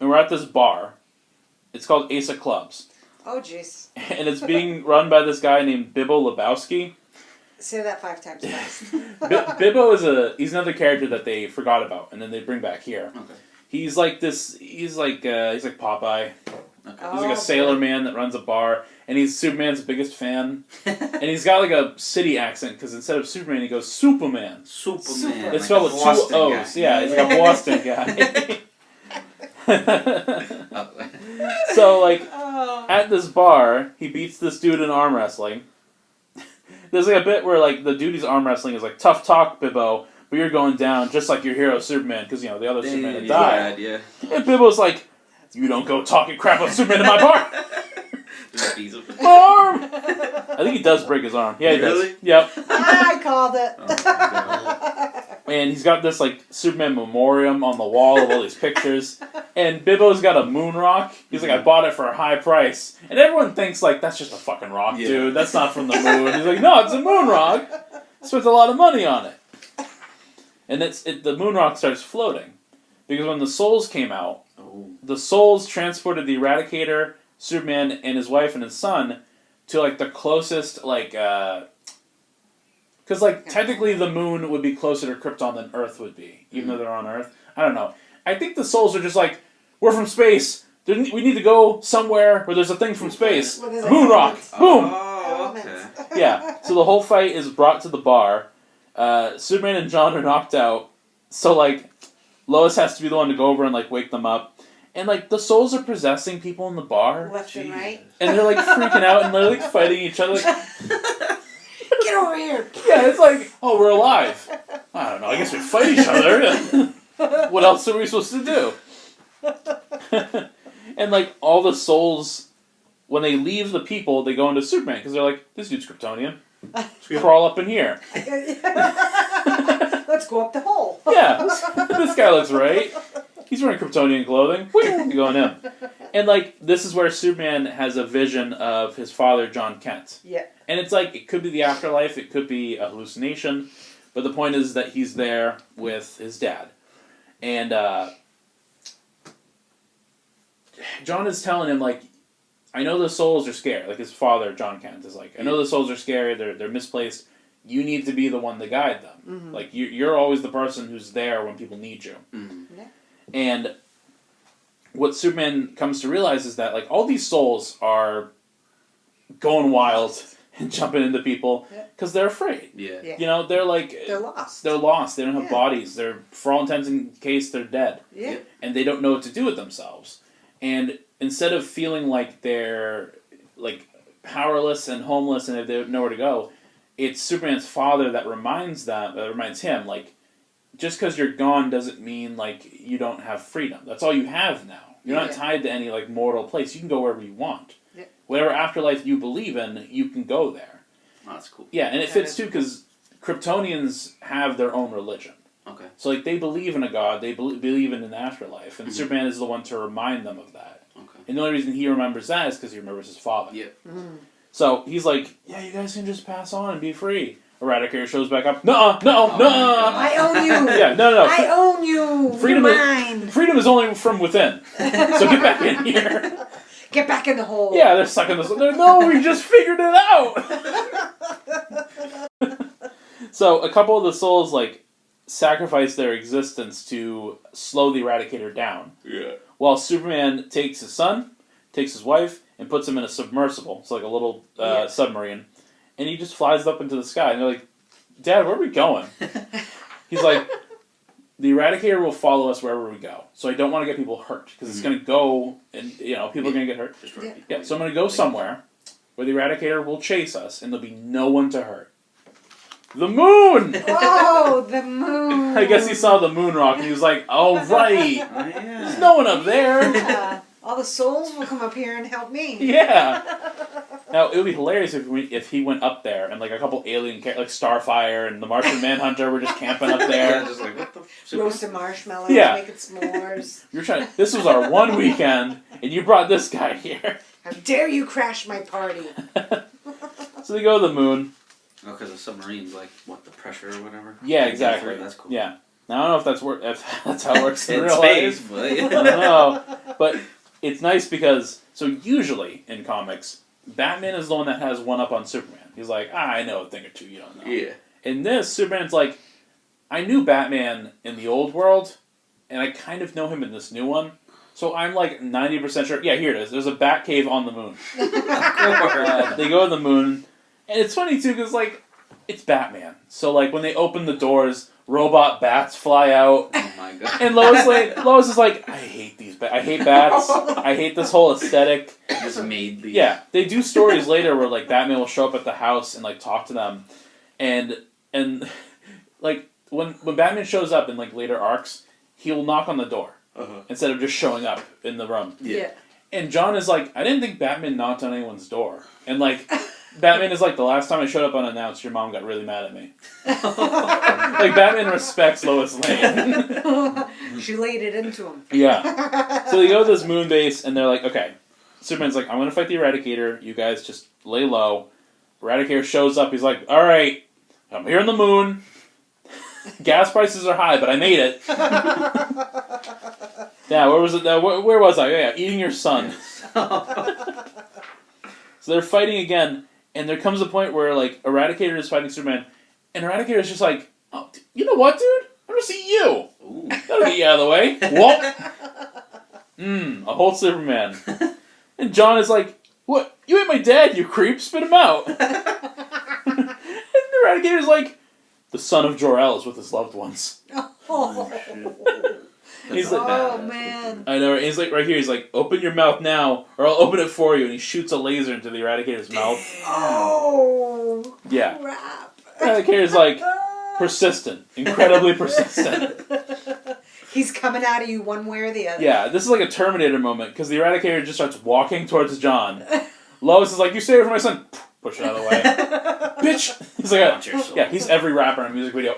and we're at this bar. It's called Ace of Clubs, Oh jeez. and it's being run by this guy named Bibbo Lebowski. Say that 5 times fast. Bibbo he's another character that they forgot about, and then they bring back here. Okay. He's like Popeye. Okay. He's like a Oh, sailor boy. man that runs a bar, and he's Superman's biggest fan. And he's got like a city accent because instead of Superman, he goes Superman. Superman. It's spelled with 2 Boston O's. guy. Yeah, he's like a Boston guy. Oh. So like Oh. at this bar, he beats this dude in arm wrestling. There's like a bit where like the dude he's arm wrestling is like, tough talk, Bibbo, but you're going down just like your hero Superman because the other Superman had died. Yeah. And Bibbo's like, you don't go talking crap about Superman in my bar. Just beats him. My arm! I think he does break his arm. Yeah, he Really? does. Yep. I called it. Oh, And he's got this like Superman memoriam on the wall of all these pictures. And Bibbo's got a moon rock. He's like, I bought it for a high price. And everyone thinks like, that's just a fucking rock, Yeah. dude. That's not from the moon. He's like, no, it's a moon rock. Spent a lot of money on it. And the moon rock starts floating. Because when the souls came out, Oh. the souls transported the Eradicator, Superman, and his wife and his son to like the closest like because Because, like, technically the moon would be closer to Krypton than Earth would be, even though they're on Earth. I don't know. I think the souls are just like, we're from space. We need to go somewhere where there's a thing from space. Moon rock. Boom. Oh, okay. Yeah. So the whole fight is brought to the bar. Superman and John are knocked out. So, like, Lois has to be the one to go over and, like, wake them up. And, like, the souls are possessing people in the bar. Left and right. And they're, like, freaking out and they're, like, fighting each other. Like, Get over here. yeah, it's like, oh, we're alive. I don't know. I guess we fight each other. What else are we supposed to do? And, like, all the souls, when they leave the people, they go into Superman. Because they're like, this dude's Kryptonian. Crawl up in here. Let's go up the hole. Yeah, this guy looks right. He's wearing Kryptonian clothing. You go on him. And, like, this is where Superman has a vision of his father, John Kent. Yeah. And it's like, it could be the afterlife, it could be a hallucination, but the point is that he's there with his dad. And John is telling him, like, I know the souls are scared. Like, his father, John Kent, is like, I know the souls are scary, they're misplaced. You need to be the one to guide them. Mm-hmm. Like, you're always the person who's there when people need you. Mm-hmm. Yeah. And what Superman comes to realize is that, like, all these souls are going wild and jumping into people because they're afraid. Yeah. Yeah. You know, they're like... They're lost. They're lost. They don't have Yeah. bodies. They're, for all intents and case, they're dead. Yeah. And they don't know what to do with themselves. And instead of feeling like they're, like, powerless and homeless and they have nowhere to go, it's Superman's father that reminds him, like, just because you're gone doesn't mean, like, you don't have freedom. That's all you have now. You're not tied to any, like, mortal place. You can go wherever you want. Yeah. Whatever afterlife you believe in, you can go there. Oh, that's cool. Yeah, and it fits, too, because Kryptonians have their own religion. Okay. So, like, they believe in a god, they believe in an afterlife, and Superman is the one to remind them of that. Okay. And the only reason he remembers that is because he remembers his father. Yeah. Mm. So, he's like, yeah, you guys can just pass on and be free. Eradicator shows back up. Nuh-uh, nuh-uh. I own you. Yeah, no. I own you. Freedom You're is- mine. Freedom is only from within. So get back in here. Get back in the hole. Yeah, they're stuck in this. No, we just figured it out. So a couple of the souls, like, sacrifice their existence to slow the Eradicator down. Yeah. While Superman takes his son, takes his wife, and puts him in a submersible. It's like a little submarine. And he just flies up into the sky. And they're like, Dad, where are we going? He's like, the Eradicator will follow us wherever we go. So I don't want to get people hurt. Because it's going to go, and, you know, people are going to get hurt. Yeah, so I'm going to go somewhere where the Eradicator will chase us, and there'll be no one to hurt. The moon! Oh, the moon. I guess he saw the moon rock, and he was like, oh, right. Oh, yeah. There's no one up there. Yeah. All the souls will come up here and help me. Yeah. Now, it would be hilarious if he went up there and, like, a couple alien like Starfire and the Martian Manhunter were just camping up there. Yeah, just like, what the Roasting marshmallows, Yeah. making s'mores. You're trying. This was our one weekend, and you brought this guy here. How dare you crash my party? So they go to the moon. Oh, because the submarine's like, what, the pressure or whatever? Yeah, exactly. That's cool. Yeah. Now, I don't know if that's how it works in In real space, life. but I don't know. But it's nice because, so usually in comics, Batman is the one that has one up on Superman. He's like, I know a thing or two you don't know. Yeah. In this, Superman's like, I knew Batman in the old world, and I kind of know him in this new one. So I'm like 90% sure. Yeah, here it is. There's a bat cave on the moon. They go to the moon, and it's funny too because like it's Batman. So like when they open the doors, robot bats fly out, Oh my god. and Lois is like, I hate these I hate bats. I hate this whole aesthetic. Just made these. Yeah, they do stories later where like Batman will show up at the house and like talk to them, and like when Batman shows up in like later arcs, he'll knock on the door instead of just showing up in the room. Yeah. And John is like, I didn't think Batman knocked on anyone's door, and like Batman is like, the last time I showed up unannounced, your mom got really mad at me. Like Batman respects Lois Lane. She laid it into him. Yeah. So they go to this moon base, and they're like, okay. Superman's like, I'm going to fight the Eradicator. You guys just lay low. Eradicator shows up. He's like, all right, I'm here on the moon. Gas prices are high, but I made it. Yeah, where was it? Where was I? Yeah, eating your son. So they're fighting again, and there comes a point where, like, Eradicator is fighting Superman, And Eradicator's just like, oh, you know what, dude? I'm gonna see you. Ooh. That'll get you out of the way. Whoop. A whole Superman. And John is like, what? You ain't my dad, you creep. Spit him out. And Eradicator's like, the son of Jor-El is with his loved ones. Oh, He's like, oh man. I know. He's like right here. He's like, open your mouth now, or I'll open it for you. And he shoots a laser into the Eradicator's mouth. Oh. Yeah. Crap. Eradicator's like persistent, incredibly persistent. He's coming out of you one way or the other. Yeah, this is like a Terminator moment because the Eradicator just starts walking towards John. Lois is like, "You stay away from my son." Push it out of the way, bitch. He's like, yeah, he's every rapper in a music video.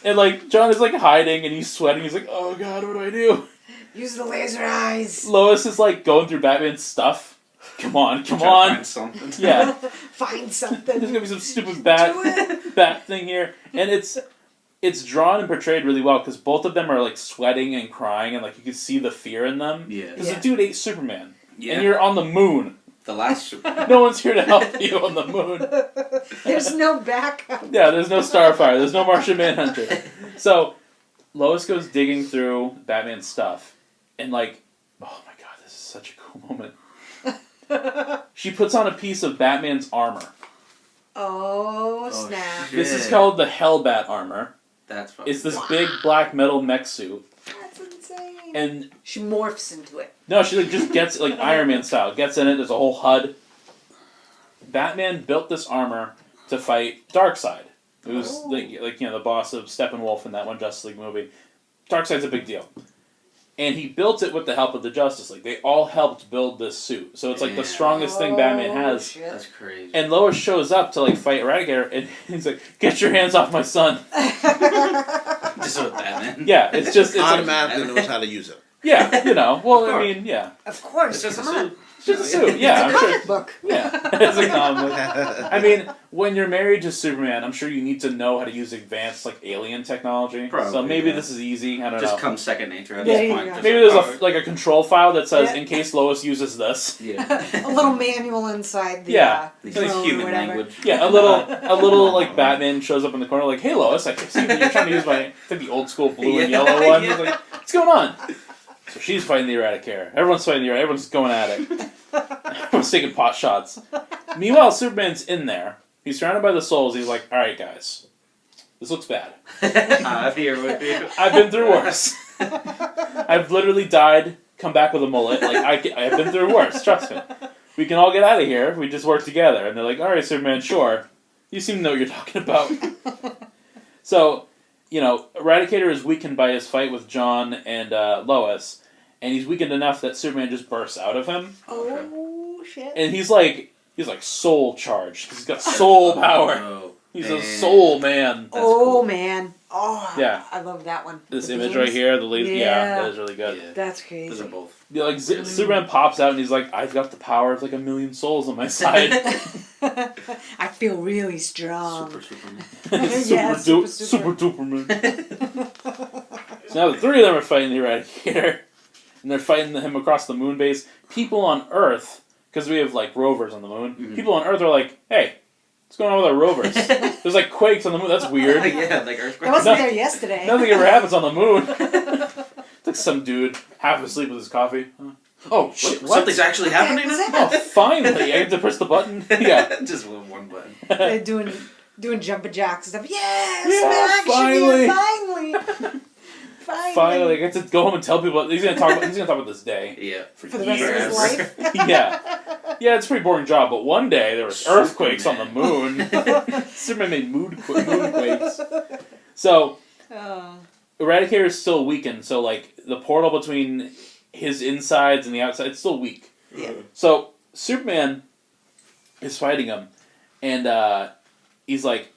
And like John is like hiding and he's sweating. He's like, "Oh God, what do I do?" Use the laser eyes. Lois is like going through Batman's stuff. Come on. Find something. Yeah, Find something. there's gonna be some stupid bat thing here, and it's drawn and portrayed really well because both of them are like sweating and crying, and like you can see the fear in them. Yeah. Because the dude ate Superman, Yeah. and you're on the moon. The last Superman. No one's here to help you on the moon. There's no backup. Yeah, there's no Starfire. There's no Martian Manhunter. So Lois goes digging through Batman's stuff, and like, oh my God, this is such a cool moment. She puts on a piece of Batman's armor. Oh, snap. shit. This is called the Hellbat armor. That's fucking It's this big black metal mech suit. That's insane. And She morphs into it. no, she like just gets like Iron Man style, gets in it, there's a whole HUD. Batman built this armor to fight Darkseid. It was like you know, the boss of Steppenwolf in that one Justice League movie. Darkseid's a big deal. And he built it with the help of the Justice League. They all helped build this suit. So it's like the strongest thing Batman has. Shit. That's crazy. And Lois shows up to like fight Eradicator, and he's like, "Get your hands off my son!" Just with Batman. Yeah, it's just it's like, Automatically knows how to use it. yeah, you know. Well, Of I course. mean, yeah, Of course. It's just a come on. suit. it's just a suit. Yeah, It's I'm a sure. comic book. Yeah, it's a comic book. I mean, when you're married to Superman, I'm sure you need to know how to use advanced like alien technology. Probably, so maybe yeah. this is easy. I don't Just know. comes second nature at There this you point. go. 'cause Maybe they're there's powered. like a control file that says Yeah. in case Lois uses this. Yeah. A little manual inside the Yeah. These drone or human whatever. language. Yeah, a little like Batman shows up in the corner like, "Hey Lois, I see that you're trying to use my it's like the old school blue and Yeah, yellow one." yeah. He's like, "What's going on?" So she's fighting the Eradicator. Everyone's fighting the Eradicator. Everyone's going at it. Everyone's taking pot shots. Meanwhile, Superman's in there. He's surrounded by the souls. He's like, "All right, guys, this looks bad. I'm here with you. I've been through worse. I've literally died, come back with a mullet. Like I've been through worse. Trust me. We can all get out of here if we just work together." And they're like, "All right, Superman, sure. You seem to know what you're talking about." So, you know, Eradicator is weakened by his fight with John and Lois, and he's weakened enough that Superman just bursts out of him, Oh, shit. and he's like soul charged because he's got soul power. Oh, He's man. a soul man. Oh, man. Oh, Yeah. I love that one. This The image beams. right here, the lead, yeah, Yeah. that is really good. Yeah. That's Those crazy. are both. Yeah, like Superman pops out and he's like, "I've got the power of like 1,000,000 souls on my side." I feel really strong. Super Superman. Yeah, super super. duper man. So now the three of them are fighting the Eradicator, and they're fighting him across the moon base. People on Earth, because we have like rovers on the moon. Mhm. People on Earth are like, "Hey, what's going on with our rovers? There's like quakes on the moon. That's weird. Yeah, like earthquake. I wasn't No- there yesterday. Nothing ever happens on the moon." It's like some dude half asleep with his coffee. Huh? Oh shit! What? Something's actually happening was now? that? Oh, finally! I have to press the button. Yeah. Just with one button. They're doing jumping jacks and stuff. Yeah, Yeah, some action finally. here, finally. Finally, I get to go home and tell people. He's gonna talk about this day Yeah. For the rest of his Years. life. Yeah, it's a pretty boring job. But one day there was earthquakes on the moon. Superman made moonquakes. So Oh. Eradicator is still weakened. So like the portal between his insides and the outside, it's still weak. Yeah. So Superman is fighting him, and he's like,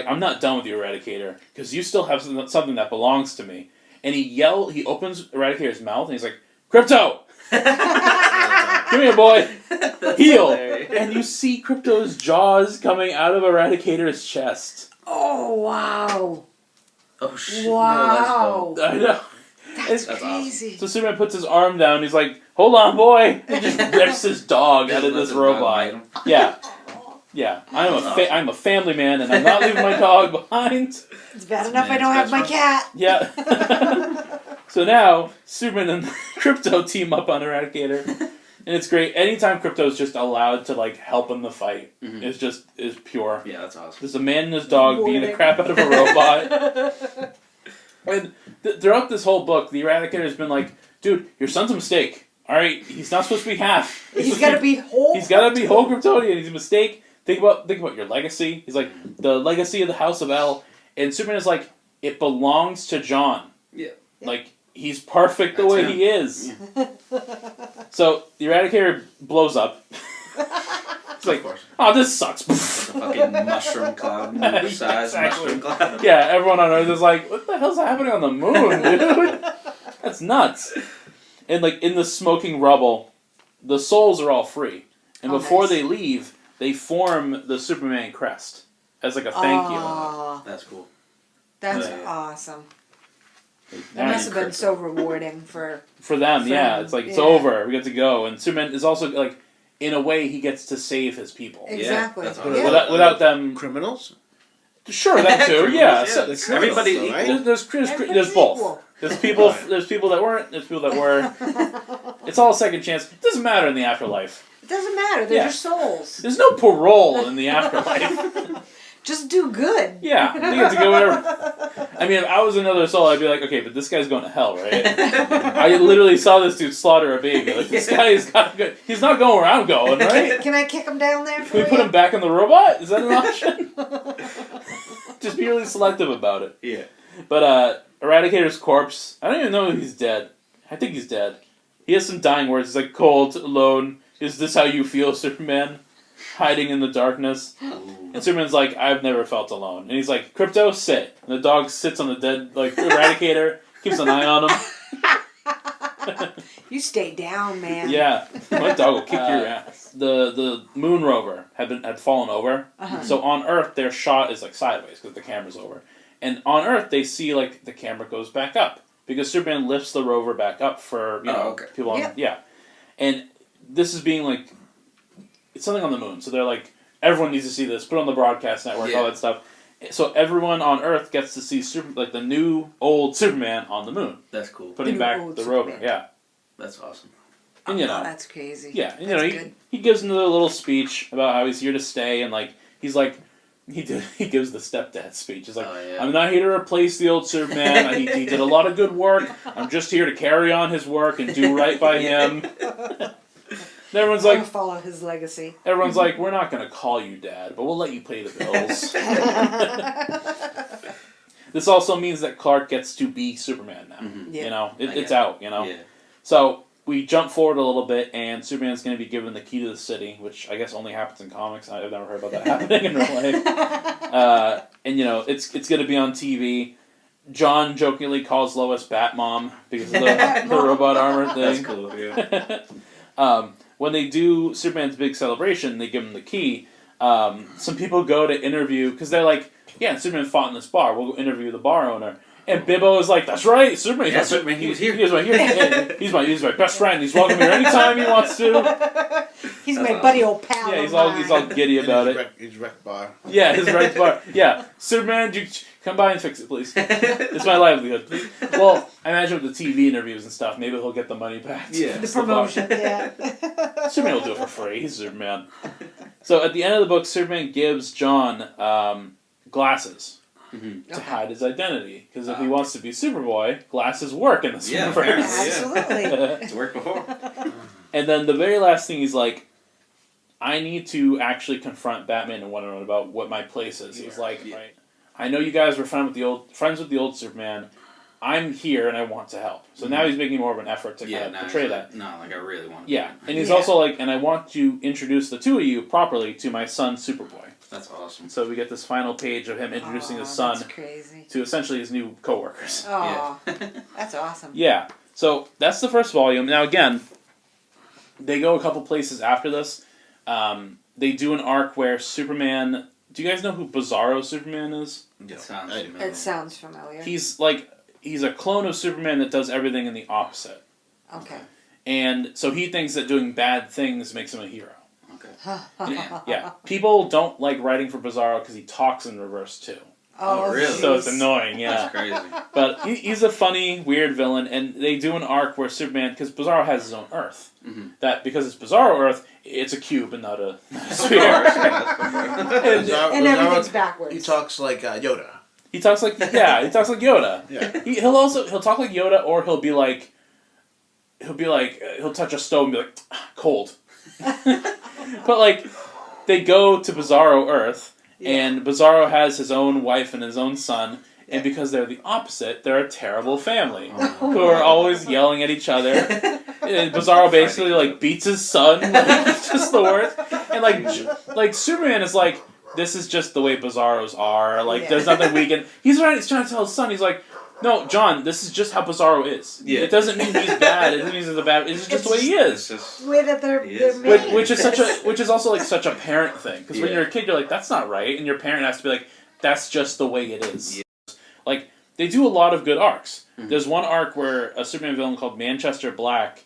"I'm not done with you, Eradicator, because you still have something that belongs to me." And he opens Eradicator's mouth, and he's like, "Crypto, come here, boy, heal!" And you see Crypto's jaws coming out of Eradicator's chest. Oh, wow. Oh shit. Wow. I know. That's That's crazy. So Superman puts his arm down. He's like, "Hold on, boy!" And just rips his dog out of this Let the dog robot. bite him. Yeah. Yeah, I'm a family man, and I'm not leaving my dog behind. It's bad enough I don't have my cat. Yeah. So now Superman and Crypto team up on Eradicator, and it's great. Anytime Crypto is just allowed to like help in the fight, is pure. Yeah, that's awesome. There's a man and his dog beating the crap out of a robot. And throughout this whole book, the Eradicator has been like, dude, your son's a mistake. All right, he's not supposed to be half. He's got to be whole. He's got to be whole Kryptonian. He's a mistake. Think about your legacy. He's like, the legacy of the House of L. And Superman is like, it belongs to John. Yeah. Like, he's perfect the way he is. Yeah. So, the Eradicator blows up. It's like, oh, this sucks. The fucking mushroom cloud, size mushroom cloud. Yeah, everyone on Earth is like, what the hell's happening on the moon, dude? That's nuts. And, like, in the smoking rubble, the souls are all free. And before they leave, they form the Superman crest as like a thank you. That's cool. That's awesome. That must have been so rewarding for them. Yeah, it's like it's over. We get to go, and Superman is also like, in a way, he gets to save his people. Exactly. Yeah, awesome. Without them, criminals. Sure, that too. Yeah, so everybody. Right? There's both. There's people. There's people that weren't. There's people that were. It's all a second chance. It doesn't matter in the afterlife. It doesn't matter. They're just souls. There's no parole in the afterlife. Just do good. Yeah, you get to go wherever. I mean, if I was another soul, I'd be like, okay, but this guy's going to hell, right? I literally saw this dude slaughter a baby. Like, this guy is he's not going where I'm going, right? Can I kick him down there for Can we put him back in the robot? Is that an option? Just be really selective about it. Yeah. But Eradicator's corpse, I don't even know if he's dead. I think he's dead. He has some dying words. He's like, cold, alone. Is this how you feel, Superman? Hiding in the darkness. And Superman's like, I've never felt alone. And he's like, Crypto, sit. And the dog sits on the dead, like, Eradicator, keeps an eye on him. You stay down, man. Yeah. My dog will kick your ass. The moon rover had fallen over. So on Earth, their shot is, like, sideways, because the camera's over. And on Earth, they see, like, the camera goes back up. Because Superman lifts the rover back up for, people on... Yeah. And this is being, like... It's something on the moon. So they're like, everyone needs to see this. Put it on the broadcast network, all that stuff. So everyone on Earth gets to see the new, old Superman on the moon. That's cool. Putting back the rover, yeah. That's awesome. And, that's crazy. Yeah, and, he gives another little speech about how he's here to stay, and, like, he's like, he gives the stepdad speech. He's like, I'm not here to replace the old Superman. he did a lot of good work. I'm just here to carry on his work and do right by him. And everyone's like, follow his legacy. Everyone's like, we're not going to call you Dad, but we'll let you pay the bills. This also means that Clark gets to be Superman now. Mm-hmm. Yeah. You know, it's out. You know. Yeah. So we jump forward a little bit, and Superman's going to be given the key to the city, which I guess only happens in comics. I've never heard about that happening in real life. And it's going to be on TV. John jokingly calls Lois Batmom because of the robot armor thing. That's cool. Yeah. When they do Superman's big celebration, they give him the key. Some people go to interview, because they're like, yeah, Superman fought in this bar. We'll go interview the bar owner. And Bibbo is like, that's right, Superman. Yeah, Superman, he was here. He's my best friend. He's welcome here anytime he wants to. He's my buddy old pal. Yeah, he's all giddy about it. His wreck bar. Yeah, his wreck bar. Yeah, Superman, come by and fix it, please. It's my livelihood. Please. Well, I imagine with the TV interviews and stuff, maybe he'll get the money back. Yeah. The promotion, yeah. Superman will do it for free. He's Superman. So at the end of the book, Superman gives John glasses to hide his identity. Because if he wants to be Superboy, glasses work in this universe. Absolutely. It's worked before. And then the very last thing, he's like, I need to actually confront Batman and Wonder Woman about what my place is. He's like, right, I know you guys were friends with the old Superman. I'm here and I want to help. So now he's making more of an effort to kind of portray that. No, like I really want to. Yeah, and he's also like, and I want to introduce the two of you properly to my son, Superboy. That's awesome. So we get this final page of him introducing his son to essentially his new coworkers. Oh, that's awesome. Yeah, so that's the first volume. Now again, they go a couple places after this. They do an arc where Superman... Do you guys know who Bizarro Superman is? It sounds familiar. It sounds familiar. He's a clone of Superman that does everything in the opposite. Okay. And so he thinks that doing bad things makes him a hero. Okay. Yeah, people don't like writing for Bizarro because he talks in reverse too. Oh, really? So it's annoying, yeah. That's crazy. But he's a funny, weird villain, and they do an arc where Superman, because Bizarro has his own Earth, that because it's Bizarro Earth, it's a cube and not a sphere. And everything's backwards. He talks like Yoda. He talks like Yoda. Yeah. He'll talk like Yoda, or he'll touch a stove and be like, cold. But like, they go to Bizarro Earth. Yeah. And Bizarro has his own wife and his own son, and because they're the opposite, they're a terrible family who are always yelling at each other. And Bizarro basically like beats his son, it's just the worst. And like Superman is like, this is just the way Bizarros are. Like there's nothing we can. He's trying to tell his son. He's like, no, John, this is just how Bizarro is. Yeah. It doesn't mean he's bad. It doesn't mean he's a bad. It's just the way he is. The way that they're made. Which is also like such a parent thing. Because when you're a kid, you're like, that's not right, and your parent has to be like, that's just the way it is. Yeah. Like they do a lot of good arcs. Mm-hmm. There's one arc where a Superman villain called Manchester Black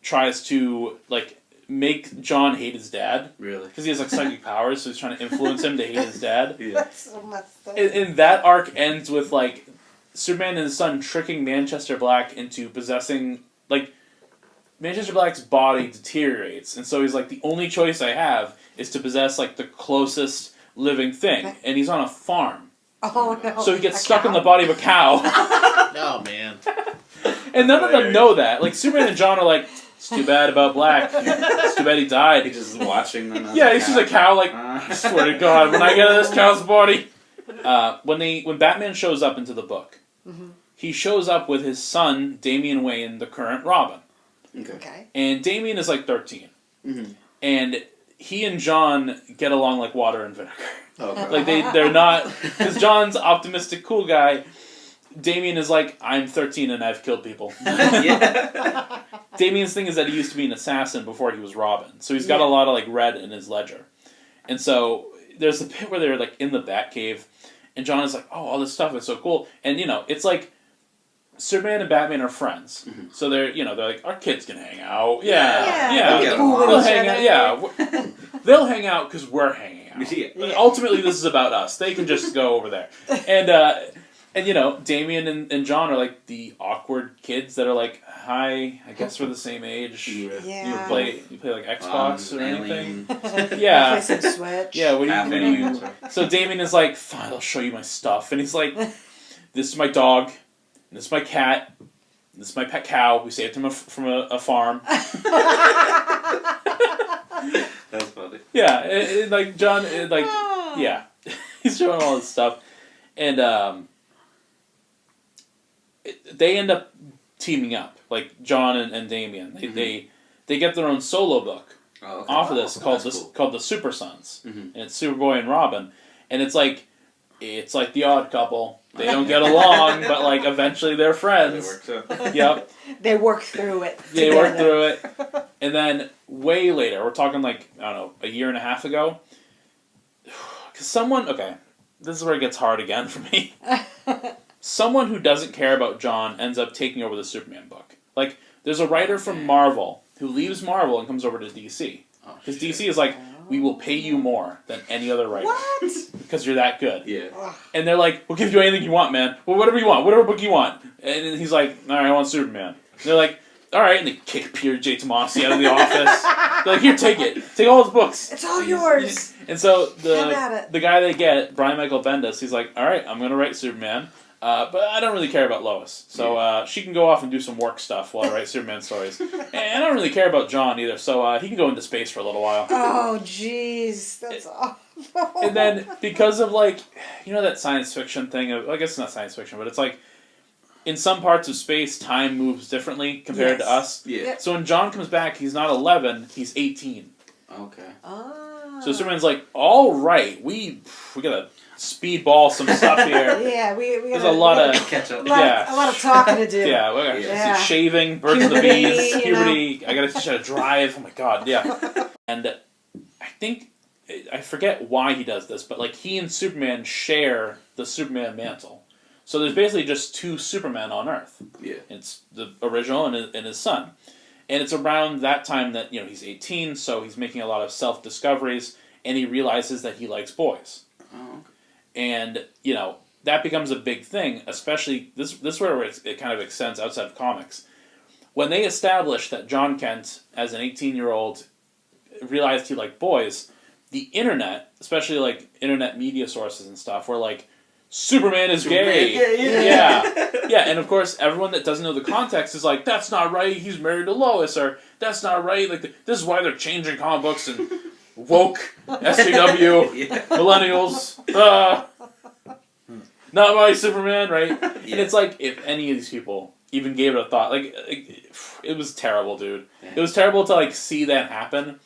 tries to like make John hate his dad. Really? Because he has like psychic powers, so he's trying to influence him to hate his dad. Yeah. That's so messed up. And that arc ends with like Superman and his son tricking Manchester Black into possessing, like, Manchester Black's body deteriorates, and so he's like, the only choice I have is to possess, like, the closest living thing, and he's on a farm. Oh, no. So he gets stuck in the body of a cow. Oh, man. And none of them know that. Like, Superman and John are like, it's too bad about Black. It's too bad he died. He's just watching them. Yeah, he's just a cow, like, I swear to God, when I get this cow's body. When Batman shows up into the book, he shows up with his son, Damian Wayne, the current Robin. Okay. And Damian is like 13. Mm-hmm. And he and John get along like water and vinegar. Okay. Like they're not, because John's optimistic, cool guy. Damian is like, I'm 13 and I've killed people. Yeah. Damian's thing is that he used to be an assassin before he was Robin. So he's got a lot of like red in his ledger. And so there's a bit where they're like in the Batcave, and John is like, oh, all this stuff is so cool. And it's like Superman and Batman are friends. Mm-hmm. So they're like, our kids can hang out. Yeah. They'll hang out. Yeah. They'll hang out because we're hanging out. Yeah. Ultimately, this is about us. They can just go over there. And Damian and John are like the awkward kids that are like, hi, I guess we're the same age. Yeah. You play like Xbox or anything? Yeah. Play some Switch. Yeah, what do you So Damian is like, fine, I'll show you my stuff. And he's like, this is my dog, and this is my cat, and this is my pet cow. We saved him from a farm. That's funny. Yeah, like John, yeah. He's showing all this stuff. And they end up teaming up, like John and Damian. They get their own solo book off of this called the Super Sons, and it's Superboy and Robin, and it's like the Odd Couple. They don't get along, but like eventually they're friends. They work through. Yep. They work through it. They work through it, and then way later, we're talking like I don't know, a year and a half ago, because this is where it gets hard again for me. Someone who doesn't care about John ends up taking over the Superman book. Like, there's a writer from Marvel who leaves Marvel and comes over to DC. Because DC is like, we will pay you more than any other writer. What? Because you're that good. Yeah. And they're like, we'll give you anything you want, man. Well, whatever you want. Whatever book you want. And he's like, all right, I want Superman. And they're like, all right. And they kick Peter J. Tomasi out of the office. They're like, here, take it. Take all his books. It's all yours. And so the guy they get, Brian Michael Bendis, he's like, all right, I'm going to write Superman. But I don't really care about Lois. So she can go off and do some work stuff while I write Superman stories. And I don't really care about John either, so he can go into space for a little while. Oh, jeez. That's awful. And then, because of, like, that science fiction thing, I guess it's not science fiction, but it's like, in some parts of space, time moves differently compared to us. Yeah. So when John comes back, he's not 11, he's 18. Okay. Oh. So Superman's like, all right, we gotta speedball some stuff here. Yeah, there's a lot of catch up. A lot of talking to do. Yeah, we got shaving, birds of the bees, puberty. I gotta teach how to drive. Oh my god, yeah. And I forget why he does this, but like he and Superman share the Superman mantle. So there's basically just two Supermen on Earth. Yeah, it's the original and his son. And it's around that time that, he's 18, so he's making a lot of self-discoveries, and he realizes that he likes boys. Oh, okay. And, that becomes a big thing, especially, this is where it kind of extends outside of comics. When they established that John Kent, as an 18-year-old, realized he liked boys, the internet, especially, like, internet media sources and stuff, were like, Superman is gay. Yeah, and of course, everyone that doesn't know the context is like, that's not right, he's married to Lois, or that's not right, like, this is why they're changing comic books, and woke, SJW, millennials, not my Superman, right? Yeah. And it's like, if any of these people even gave it a thought, like it was terrible, dude. Yeah. It was terrible to, like, see that happen,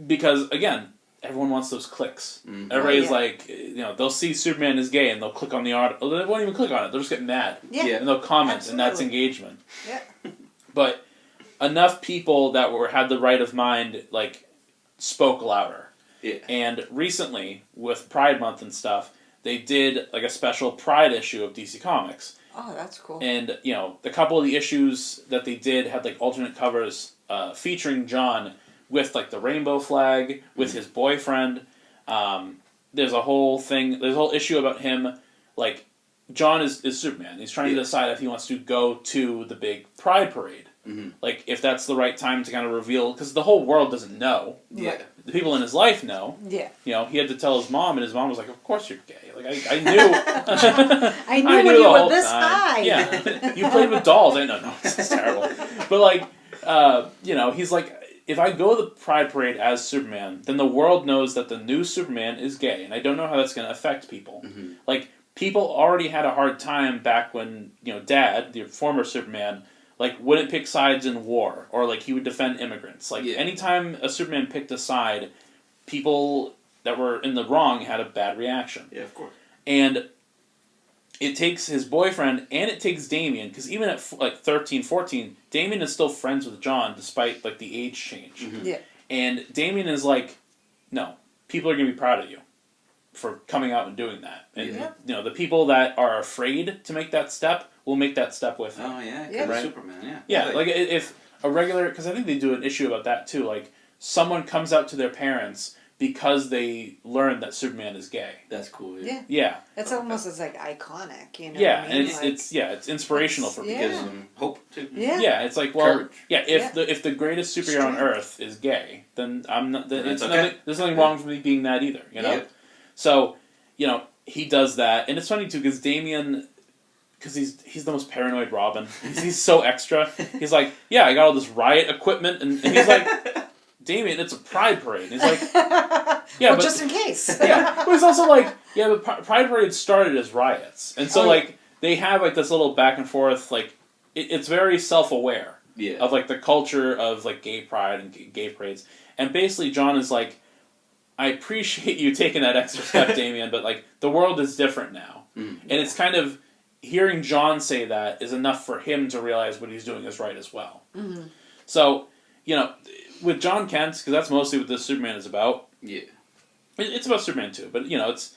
because, again, everyone wants those clicks. Mm-hmm. Everybody's like, they'll see Superman is gay and they'll click on the article. They won't even click on it. They'll just get mad. Yeah. And they'll comment, absolutely. And that's engagement. Yeah. But enough people that had the right of mind, like, spoke louder. Yeah. And recently, with Pride Month and stuff, they did, like, a special Pride issue of DC Comics. Oh, that's cool. And, the couple of the issues that they did had, like, alternate covers featuring John with, like, the rainbow flag, with his boyfriend. There's a whole issue about him, like, John is Superman. He's trying to decide if he wants to go to the big Pride Parade. Mm-hmm. Like, if that's the right time to kind of reveal, because the whole world doesn't know. Yeah. The people in his life know. Yeah. He had to tell his mom, and his mom was like, of course you're gay. Like, I knew. I knew when you were this high. Yeah. You played with dolls. No, this is terrible. But, like, he's like, if I go to the Pride Parade as Superman, then the world knows that the new Superman is gay, and I don't know how that's going to affect people. Mm-hmm. Like, people already had a hard time back when, Dad, the former Superman, like, wouldn't pick sides in war, or, like, he would defend immigrants. Like, anytime a Superman picked a side, people that were in the wrong had a bad reaction. Yeah, of course. And it takes his boyfriend, and it takes Damian, because even at, 13, 14, Damian is still friends with John, despite, like, the age change. Mm-hmm. Yeah. And Damian is like, no, people are going to be proud of you for coming out and doing that. And, the people that are afraid to make that step will make that step with him. Oh, yeah, right? Superman, yeah. Yeah, like, if a regular, because I think they do an issue about that, too, like, someone comes out to their parents because they learned that Superman is gay. That's cool. Yeah. It's almost as, like, iconic, Yeah, what I mean? And it's inspirational for people. Gives them hope too. Yeah. Yeah, it's like, well, courage. If the greatest superhero on Earth is gay, then I'm not. Then it's okay. There's nothing wrong with me being that either. Yeah. So, he does that, and it's funny too because Damian, because he's the most paranoid Robin. He's so extra. He's like, yeah, I got all this riot equipment, and he's like, Damian, it's a Pride Parade. And he's like, yeah, but just in case. Yeah, but he's also like, yeah, but Pride Parade started as riots, and so like they have like this little back and forth. Like it's very self-aware of like the culture of like gay pride and gay parades, and basically John is like, I appreciate you taking that extra step, Damian, but like the world is different now, and it's kind of hearing John say that is enough for him to realize what he's doing is right as well. Mm-hmm. So, with John Kent, because that's mostly what this Superman is about. Yeah. It's about Superman too, but, it's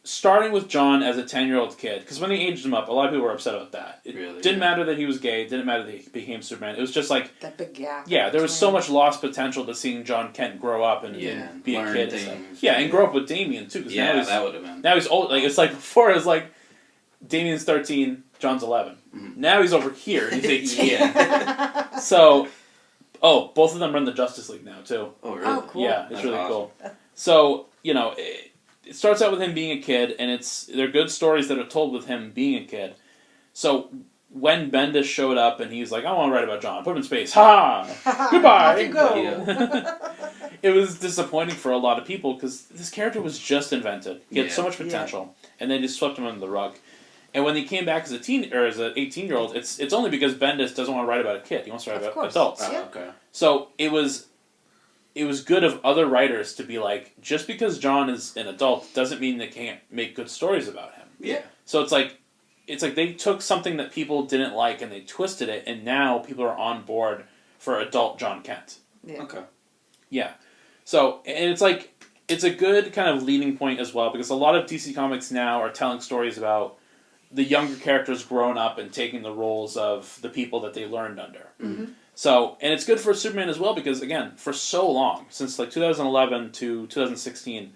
starting with John as a 10-year-old kid, because when they aged him up, a lot of people were upset about that. It didn't matter that he was gay, it didn't matter that he became Superman. It was just like... that big gap. Yeah, there was so much lost potential to seeing John Kent grow up and be a kid. And yeah, and grow up with Damian too. Yeah, that would have been... Now he's old. Like, it's like before it was like, Damian's 13, John's 11. Mm-hmm. Now he's over here, he's 18. Yeah. So... Oh, both of them run the Justice League now, too. Oh, really? Oh, cool. Yeah, it's really cool. So, it starts out with him being a kid, and they're good stories that are told with him being a kid. So, when Bendis showed up, and he's like, I want to write about John, put him in space. Ha! Goodbye! Off you go. Yeah. It was disappointing for a lot of people, because this character was just invented. He had so much potential, and they just swept him under the rug. And when he came back as an 18-year-old, it's only because Bendis doesn't want to write about a kid. He wants to write about adults. Okay. So it was good of other writers to be like, just because John is an adult doesn't mean they can't make good stories about him. Yeah. So it's like they took something that people didn't like and they twisted it, and now people are on board for adult John Kent. Yeah. Okay. Yeah. So, and it's a good kind of leading point as well, because a lot of DC Comics now are telling stories about the younger characters grown up and taking the roles of the people that they learned under. Mm-hmm. So, and it's good for Superman as well because, again, for so long, since like 2011 to 2016,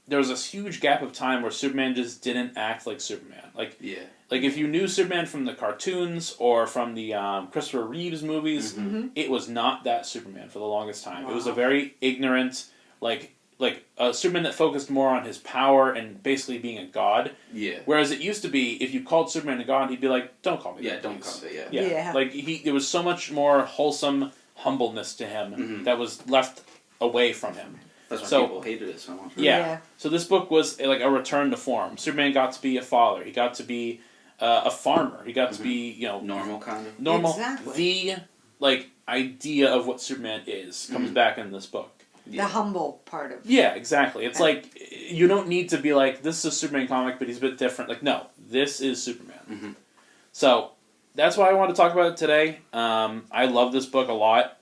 there was this huge gap of time where Superman just didn't act like Superman. Like if you knew Superman from the cartoons or from the Christopher Reeves movies, it was not that Superman for the longest time. Wow. It was a very ignorant, like a Superman that focused more on his power and basically being a god. Yeah. Whereas it used to be, if you called Superman a god, he'd be like, "Don't call me that." Yeah, don't call me. Yeah. Like there was so much more wholesome humbleness to him that was left away from him. That's why people hated it so much. Right? Yeah. So this book was like a return to form. Superman got to be a father. He got to be a farmer. He got to be, normal kind of. Normal. Exactly. The idea of what Superman is comes back in this book. The humble part of it. Yeah, exactly. It's like, you don't need to be like, this is a Superman comic, but he's a bit different. Like, no, this is Superman. So, that's why I wanted to talk about it today. I love this book a lot.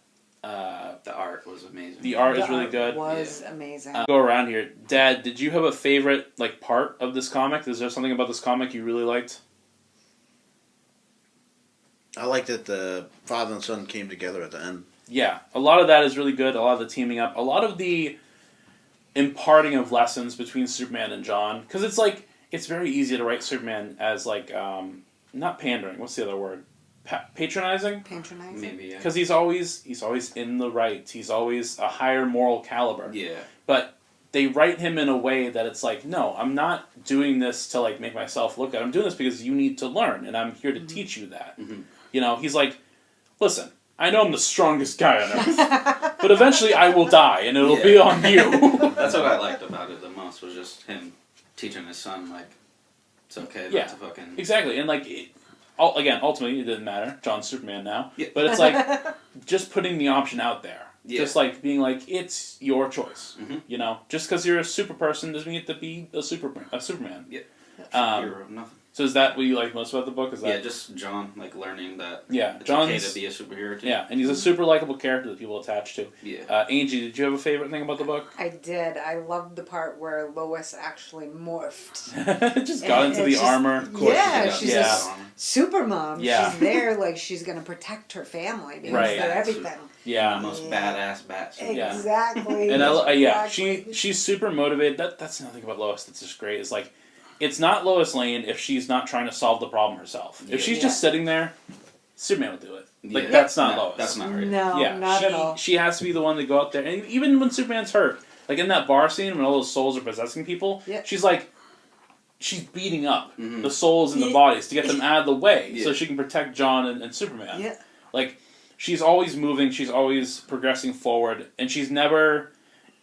The art was amazing. The art is really good. Was amazing. Go around here. Dad, did you have a favorite part of this comic? Is there something about this comic you really liked? I like that the father and son came together at the end. Yeah, a lot of that is really good. A lot of the teaming up. A lot of the imparting of lessons between Superman and John. Because it's like, it's very easy to write Superman as like, not pandering. What's the other word? Patronizing? Patronizing? Maybe, yeah. Because he's always in the right. He's always a higher moral caliber. Yeah. But they write him in a way that it's like, no, I'm not doing this to like make myself look good. I'm doing this because you need to learn, and I'm here to teach you that. He's like, listen, I know I'm the strongest guy on earth, but eventually I will die, and it'll be on you. That's what I liked about it the most, was just him teaching his son, like, it's okay not to fucking... Exactly, and like, again, ultimately, it didn't matter. John's Superman now. Yeah. But it's like, just putting the option out there. Yeah. Just like, being like, it's your choice. Just because you're a super person doesn't mean you have to be a Superman. Yeah. Hero of nothing. So is that what you like most about the book? Is that just John, like, learning that it's John's, okay to be a superhero too. Yeah, and he's a super likable character that people attach to. Yeah. Angie, did you have a favorite thing about the book? I did. I loved the part where Lois actually morphed. Just got into the armor. Of course she's a super mom. Yeah. She's there like she's going to protect her family because they're everything. Yeah. The most badass bat. Exactly. And she's super motivated. That's another thing about Lois that's just great. Is like, it's not Lois Lane if she's not trying to solve the problem herself. If she's just sitting there, Superman would do it. Like, that's not Lois. That's not right. No, not at all. She has to be the one to go out there. And even when Superman's hurt, like in that bar scene when all those souls are possessing people, she's like, she's beating up the souls in the bodies to get them out of the way so she can protect John and Superman. Yeah. Like, she's always moving, she's always progressing forward, and she's never...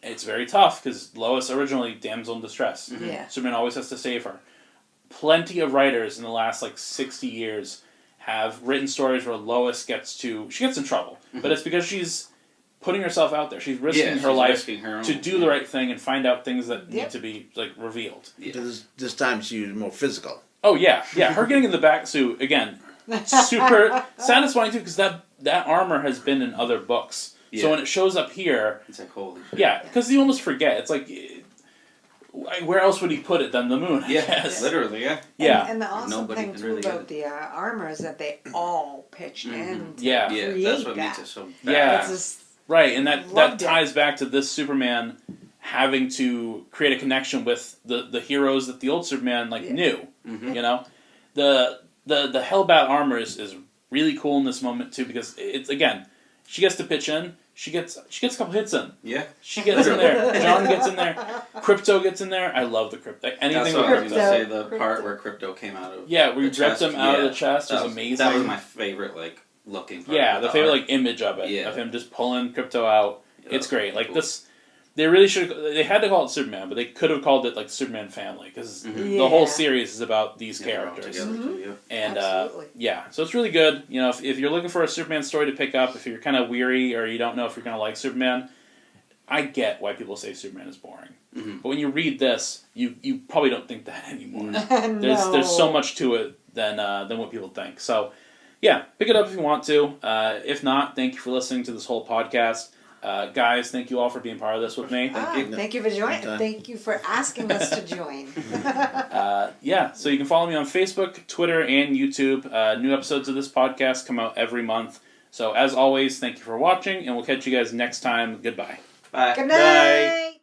It's very tough, because Lois originally damsel in distress. Yeah. Superman always has to save her. Plenty of writers in the last, 60 years have written stories where Lois gets in trouble. But it's because she's putting herself out there. She's risking her life to do the right thing and find out things that need to be, revealed. Yeah. This time she's more physical. Oh, yeah. Yeah, her getting in the back suit, again, super satisfying, too, because that armor has been in other books. Yeah. So when it shows up here... It's like, holy shit. Yeah, because you almost forget. It's like, where else would he put it than the moon, I guess? Literally, yeah. And the awesome thing, too, about the armor is that they all pitched in to create that's what makes it so bad. Yeah, right, and that ties back to this Superman having to create a connection with the heroes that the old Superman, knew, The Hellbat armor is really cool in this moment, too, because it's, again... She gets to pitch in. She gets a couple hits in. Yeah. She gets in there. John gets in there. Crypto gets in there. I love the Crypto. Anything That's what I was going to say. The part where Crypto came out of. Yeah, where you ripped him out of the chest was amazing. That was my favorite looking part. Yeah, the favorite image of it of him just pulling Crypto out. It's great. Cool. This. They really should. They had to call it Superman, but they could have called it Superman Family, because the whole series is about these characters. And so it's really good. If you're looking for a Superman story to pick up, if you're kind of weary or you don't know if you're going to like Superman, I get why people say Superman is boring. But when you read this, you probably don't think that anymore. There's so much to it than what people think. So, yeah, pick it up if you want to. If not, thank you for listening to this whole podcast. Guys, thank you all for being part of this with me. Thank you for joining. Anytime. Thank you for asking us to join. So you can follow me on Facebook, Twitter, and YouTube. New episodes of this podcast come out every month. So as always, thank you for watching, and we'll catch you guys next time. Goodbye. Bye. Good night.